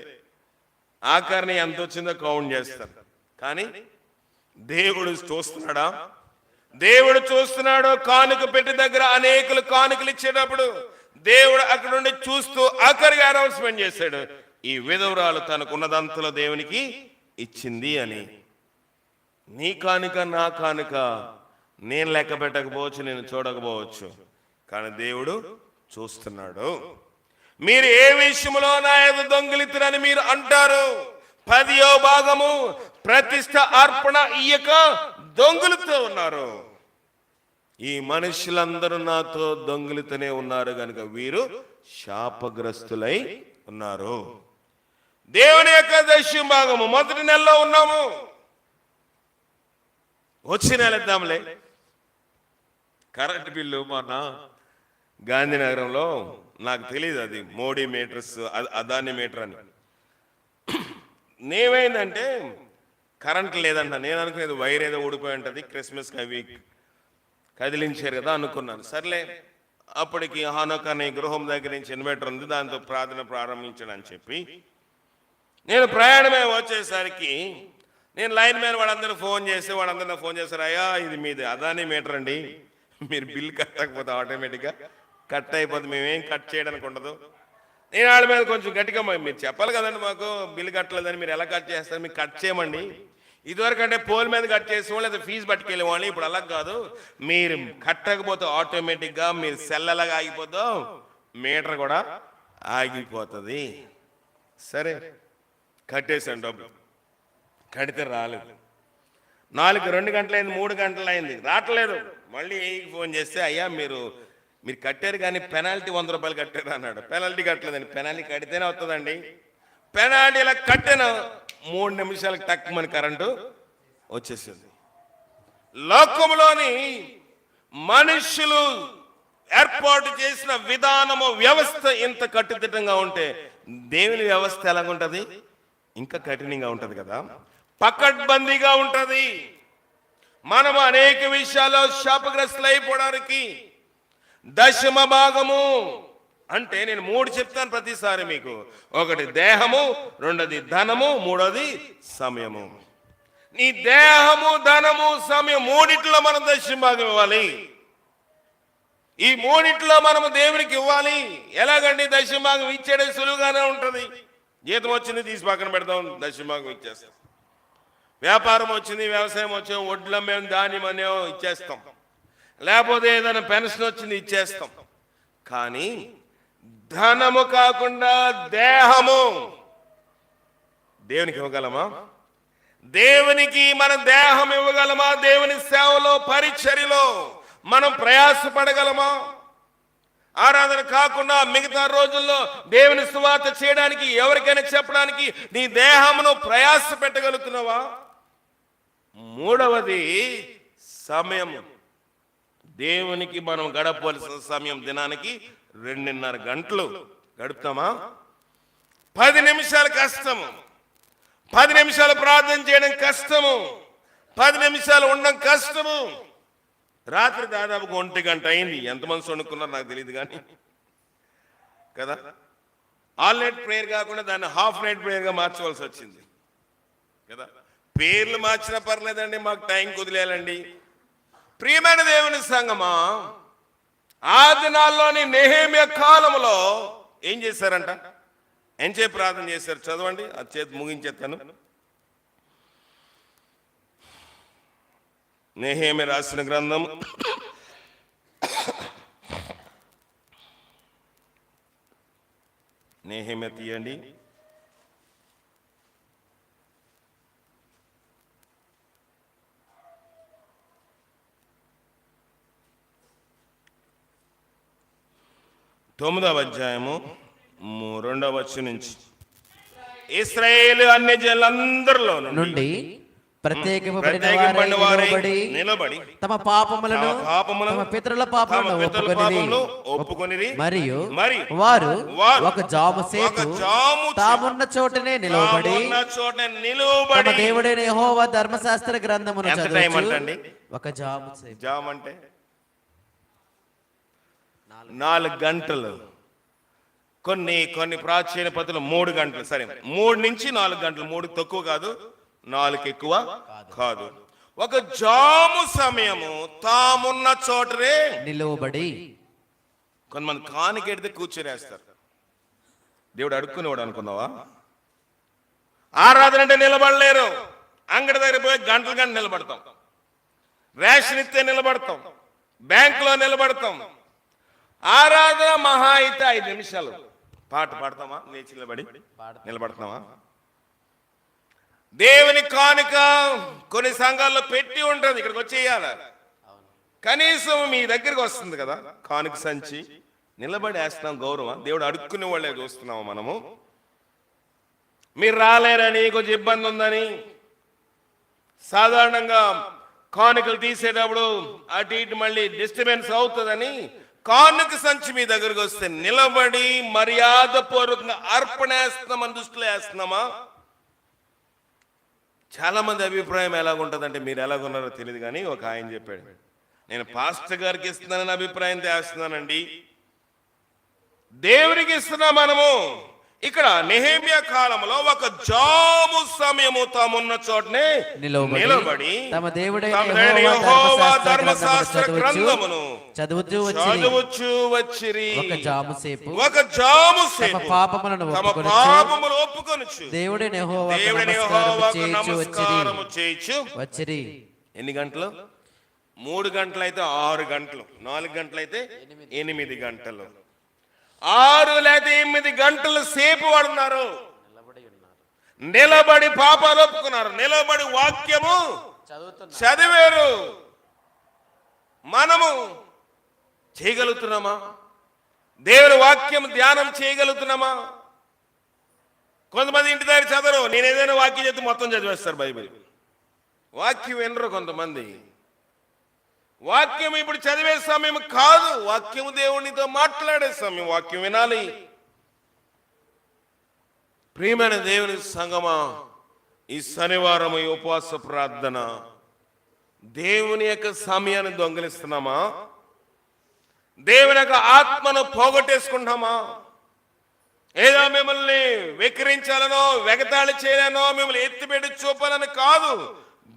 ఆఖరిని ఎంత వచ్చిందో కౌంట్ చేస్తాను. కానీ దేవుడు చూస్తున్నాడా? దేవుడు చూస్తున్నాడు. కానుక పెట్టి దగ్గర అనేకులు కానుకలు ఇచ్చేటప్పుడు దేవుడు అక్కడ నుండి చూస్తూ ఆఖరిగా అనౌన్స్మెంట్ చేశాడు, ఈ విధవరాలు తనకున్నదంతలో దేవునికి ఇచ్చింది అని. నీ కానుక నా కానుక నేను లెక్క పెట్టకపోవచ్చు, నేను చూడకపోవచ్చు, కానీ దేవుడు చూస్తున్నాడు. మీరు ఏ విషయంలో నా యొద్ద దొంగిలితురని మీరు అంటారు, 10వ భాగము ప్రతిష్ఠ అర్పణ ఇయ్యక దొంగిలితూ ఉన్నారు. ఈ మనుషులందరూ నాతో దొంగిలితూనే ఉన్నారు కనుక వీరు శాపగ్రస్తులై ఉన్నారు. దేవుని యొక్క 10వ భాగము మొదటి నెలలో ఉన్నాము. వచ్చి నెల ఇద్దాంలే. కరెంట్ బిల్లు మొన్న గాంధీనగరంలో, నాకు తెలియదు అది మోడీ మీటర్స్, అదాని మీటర్ అని. నేమైందంటే కరెంట్ లేదంట. నేను అనుకునేది వైర్ ఏదో ఊడిపోయి ఉంటుంది, క్రిస్మస్కి అవి కదిలించారు కదా అనుకున్నాను. సర్లే, అప్పటికి హానోకాని గృహం దగ్గర నుంచి ఇన్వర్టర్ ఉంది, దాంతో ప్రార్థన ప్రారంభించాడని చెప్పి నేను ప్రయాణమే వచ్చేసరికి నేను లైన్ మ్యాన్ వాళ్ళందరూ ఫోన్ చేశారు, అయ్యా ఇది మీది అదాని మీటర్ అండి, మీరు బిల్ కట్టకపోతే ఆటోమేటిక్గా కట్ అయిపోతుంది, మేమేం కట్ చేయడానికి ఉండదు, నేను వాళ్ళ మీద కొంచెం గట్టిగా మీరు చెప్పాలి కదండి, మాకు బిల్లు కట్టలేదని. మీరు ఎలా కట్ చేస్తారు? మీకు కట్ చేయమండి. ఇదివరకు అంటే పోల్ మీద కట్ చేసేవాళ్ళు, లేదా ఫీజు పట్టుకెళ్ళేవాళ్ళు. ఇప్పుడు అలా కాదు, మీరు కట్టకపోతే ఆటోమేటిక్గా మీరు సెల్లలాగా ఆగిపోతాం, మీటర్ కూడా ఆగిపోతుంది. సరే కట్టేసాను, డబ్బులు కడితే రాలేదు. 2 గంటలైంది, 3 గంటలైంది, రావట్లేదు. మళ్ళీ ఫోన్ చేస్తే, అయ్యా మీరు కట్టారు కానీ పెనాల్టీ 100 రూపాయలు కట్టారు అన్నాడు. పెనాల్టీ కట్టలేదండి. పెనాల్టీ కడితేనే వస్తుందండి. పెనాల్టీ ఇలా కట్టాను, 3 నిమిషాలకు టక్కుమని కరెంటు వచ్చేసింది. లోకంలోని మనుషులు ఏర్పాటు చేసిన విధానము, వ్యవస్థ ఇంత కట్టుదిట్టంగా ఉంటే దేవుని వ్యవస్థ ఎలాగుంటది? ఇంకా కఠినంగా ఉంటది కదా, పకడ్బందీగా ఉంటది. మనం అనేక విషయాల్లో శాపగ్రస్తులు అయిపోవడానికి దశమ భాగము అంటే, నేను 3 చెప్తాను ప్రతిసారి మీకు. 1 దేహము, 2 ధనము, 3 సమయము. నీ దేహము, ధనము, సమయం 3 మనం దశమ భాగం ఇవ్వాలి. ఈ 3 మనము దేవునికి ఇవ్వాలి. ఎలాగండి? దశమ భాగం ఇచ్చేది సులువుగానే ఉంటది. జీతం వచ్చింది తీసి పక్కన పెడతాం, దశమ భాగం ఇచ్చేస్తాం. వ్యాపారం వచ్చింది, వ్యవసాయం వచ్చాం, వడ్లమ్మేం ధాన్యమనేమో ఇచ్చేస్తాం, లేకపోతే ఏదైనా పెన్షన్ వచ్చింది ఇచ్చేస్తాం. కానీ ధనము కాకుండా దేహము దేవునికి ఇవ్వగలమా? దేవునికి మన దేహం ఇవ్వగలమా? దేవుని సేవలో, పరిచర్యలో మనం ప్రయాసపడగలమా? ఆరాధన కాకుండా మిగతా రోజుల్లో దేవుని సువార్త చేయడానికి, ఎవరికైనా చెప్పడానికి నీ దేహమును ప్రయాస పెట్టగలుగుతున్నావా? 3వది సమయం. దేవునికి మనం గడపవలసిన సమయం దినానికి 2.5 గంటలు గడుపుతామా? 10 నిమిషాలు కష్టము, 10 నిమిషాలు ప్రార్థన చేయడం కష్టము, 10 నిమిషాలు ఉండడం కష్టము. రాత్రి దాదాపు 1 గంట అయింది. ఎంతమంది వండుకున్నారు నాకు తెలియదు కానీ కదా. ఆల్ నైట్ ప్రేయర్ కాకుండా దాన్ని హాఫ్ నైట్ ప్రేయర్గా మార్చవలసి వచ్చింది కదా. పేర్లు మార్చినా పర్లేదండి, మాకు టైం కుదిలేయాలండి. ప్రియమైన దేవుని సంగమా, ఆ దినాల్లోని నెహెమ్యా కాలంలో ఏం చేశారంట? ఎంచేపు ప్రార్థన చేశారు? చదవండి, అది చేతి ముగించేస్తాను. నెహెమ్యా రాసిన గ్రంథం నెహెమ్యా తీయండి. తొమ్మిదవ అధ్యాయము 2వ వచనం నుంచి. ఇశ్రాయేలు అన్య జనులందరిలో నుండి ప్రత్యేకింపబడిన వారై నిలబడి తమ పాపములను తమ పితరుల పాపములను ఒప్పుకొనిరి. మరియు వారు ఒక జాము సేపు తామున్న చోటనే నిలబడి తమ దేవుడైన యెహోవా ధర్మశాస్త్ర గ్రంథమును చదువుచు. ఒక జాము సేపు. జాము అంటే 4 గంటలు. కొన్ని ప్రాచీన పద్ధతులు 3 గంటలు. సరే, 3 నుంచి 4 గంటలు. 3 తక్కువ కాదు, 4 ఎక్కువ కాదు. ఒక జాము సమయము తామున్న చోటనే నిలవబడి. కొంతమంది కానికెడితే కూర్చొనేస్తారు. దేవుడు అడుక్కునేవాడు అనుకున్నావా? ఆరాధన అంటే నిలబడలేరు. అంగడి దగ్గర పోయి గంటలు నిలబడతాం, రేషన్ ఇస్తే నిలబడతాం, బ్యాంకులో నిలబడతాం. ఆరాధన మహా అయితే 5 నిమిషాలు. పాట పాడతామా? లేచి నిలబడుతున్నావా? దేవుని కానుక కొన్ని సంఘాల్లో పెట్టి ఉంటుంది, ఇక్కడికి వచ్చేయాల. కనీసం మీ దగ్గరికి వస్తుంది కదా కానుక సంచి. నిలబడి వేస్తున్నాం, గౌరవం. దేవుడు అడుక్కునే వాళ్ళే చూస్తున్నాము మనము. మీరు రాలేరని, కొంచెం ఇబ్బంది ఉందని, సాధారణంగా కానుకలు తీసేటప్పుడు అటు ఇటు మళ్ళీ డిస్టర్బెన్స్ అవుతుందని కానుక సంచి మీ దగ్గరకు వస్తే నిలబడి మర్యాద పూర్వకంగా అర్పణ వేస్తున్నామని దృష్టిలో వేస్తున్నామా? చాలా మంది అభిప్రాయం ఎలాగుంటుందంటే, మీరు ఎలాగున్నారో తెలియదు కానీ ఒక ఆయన చెప్పాడు, నేను పాస్టర్ గారికి ఇస్తున్నానని అభిప్రాయం వేస్తున్నానండి. దేవునికి ఇస్తున్నా మనము. ఇక్కడ నెహెమ్యా కాలంలో ఒక జాము సమయము తామున్న చోటనే నిలబడి తమ దేవుడైన యెహోవా ధర్మశాస్త్ర గ్రంథమును చదువుచూ వచ్చిరి. ఒక జాము సేపు తమ పాపములను ఒప్పుకొనుచు దేవుడైన యెహోవాకు నమస్కారము చేయుచు వచ్చిరి. ఎన్ని గంటలు? 3 గంటలైతే 6 గంటలు, 4 గంటలైతే 8 గంటలు, 6 లేదా 8 గంటల సేపు వాడున్నారు. నిలబడి పాపాలు ఒప్పుకున్నారు, నిలబడి వాక్యము చదివారు. మనము చేయగలుగుతున్నామా? దేవుని వాక్యం ధ్యానం చేయగలుగుతున్నామా? కొంతమంది ఇంటి దగ్గర చదవరు, నేను ఏదైనా వాక్యం చెప్తే మొత్తం చదివేస్తారు బైబిల్. వాక్యం వినరు కొంతమంది. వాక్యం ఇప్పుడు చదివే సమయం కాదు, వాక్యం దేవునితో మాట్లాడే సమయం. వాక్యం వినాలి. ప్రియమైన దేవుని సంగమా, ఈ శనివారం ఈ ఉపవాస ప్రార్థన దేవుని యొక్క సమయాన్ని దొంగిలిస్తున్నామా? దేవుని యొక్క ఆత్మను పోగొట్టేసుకుంటామా? ఏదో మిమ్మల్ని వెక్కిరించాలనో వెగతాళి చేయాలనో మిమ్మల్ని ఎత్తిపెట్టి చూపాలని కాదు.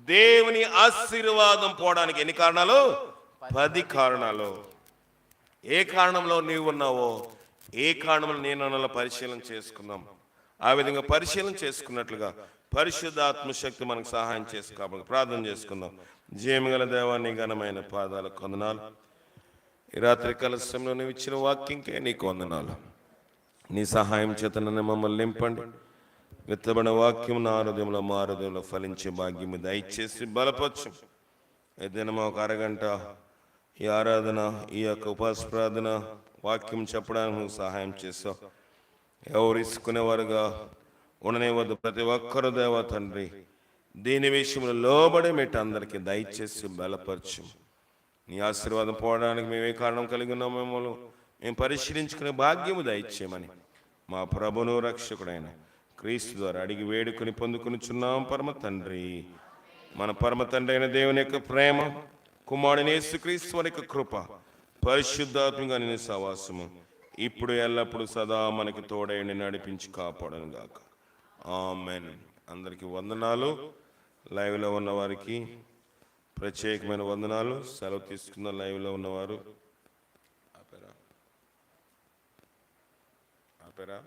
దేవుని ఆశీర్వాదం పోవడానికి ఎన్ని కారణాలు? 10 కారణాలు. ఏ కారణంలో నీవు ఉన్నావో, ఏ కారణంలో నేను పరిశీలన చేసుకుందాం. ఆ విధంగా పరిశీలన చేసుకున్నట్లుగా పరిశుద్ధాత్మ శక్తి మనకు సహాయం చేసుకోవాలి. ప్రార్థన చేసుకుందాం. జీవగల దేవాన్ని ఘనమైన పాదాలకు వందనాలు. ఈ రాత్రి కాల సమయంలో నువ్వు ఇచ్చిన వాక్యంకే నీకు వందనాలు. నీ సహాయం చేత నన్ను మమ్మల్ని నింపండి. విత్తబడిన వాక్యం నా హృదయంలో మా హృదయంలో ఫలించే భాగ్యము దయచేసి బలపరచు. ఏదైనా ఒక అరగంట ఈ ఆరాధన, ఈ యొక్క ఉపవాస ప్రార్థన వాక్యం చెప్పడానికి నువ్వు సహాయం చేసావు. ఎవరు ఇసుకునేవారుగా ఉండనివ్వద్దు. ప్రతి ఒక్కరు దేవా తండ్రి దీని విషయంలో లోబడి మెట్టి అందరికీ దయచేసి బలపరచు. నీ ఆశీర్వాదం పోవడానికి మేమే కారణం కలిగి ఉన్నాం. మేము పరిశీలించుకునే భాగ్యము దయచేయమని మా ప్రభును రక్షకుడైన క్రీస్తు ద్వారా అడిగి వేడుకొని పొందుకునిచున్నాం పరమ తండ్రి. మన పరమ తండ్రి అయిన దేవుని యొక్క ప్రేమ, కుమారుని యేసుక్రీస్తు వారి యొక్క కృప, పరిశుద్ధాత్మగా నీ సహవాసము ఇప్పుడు ఎల్లప్పుడు సదా మనకి తోడైండి నడిపించి కాపాడను గాక. ఆమేన్. అందరికీ వందనాలు. లైవ్లో ఉన్న వారికి ప్రత్యేకమైన వందనాలు. సెలవు తీసుకున్న లైవ్లో ఉన్నవారు ఆపేరా.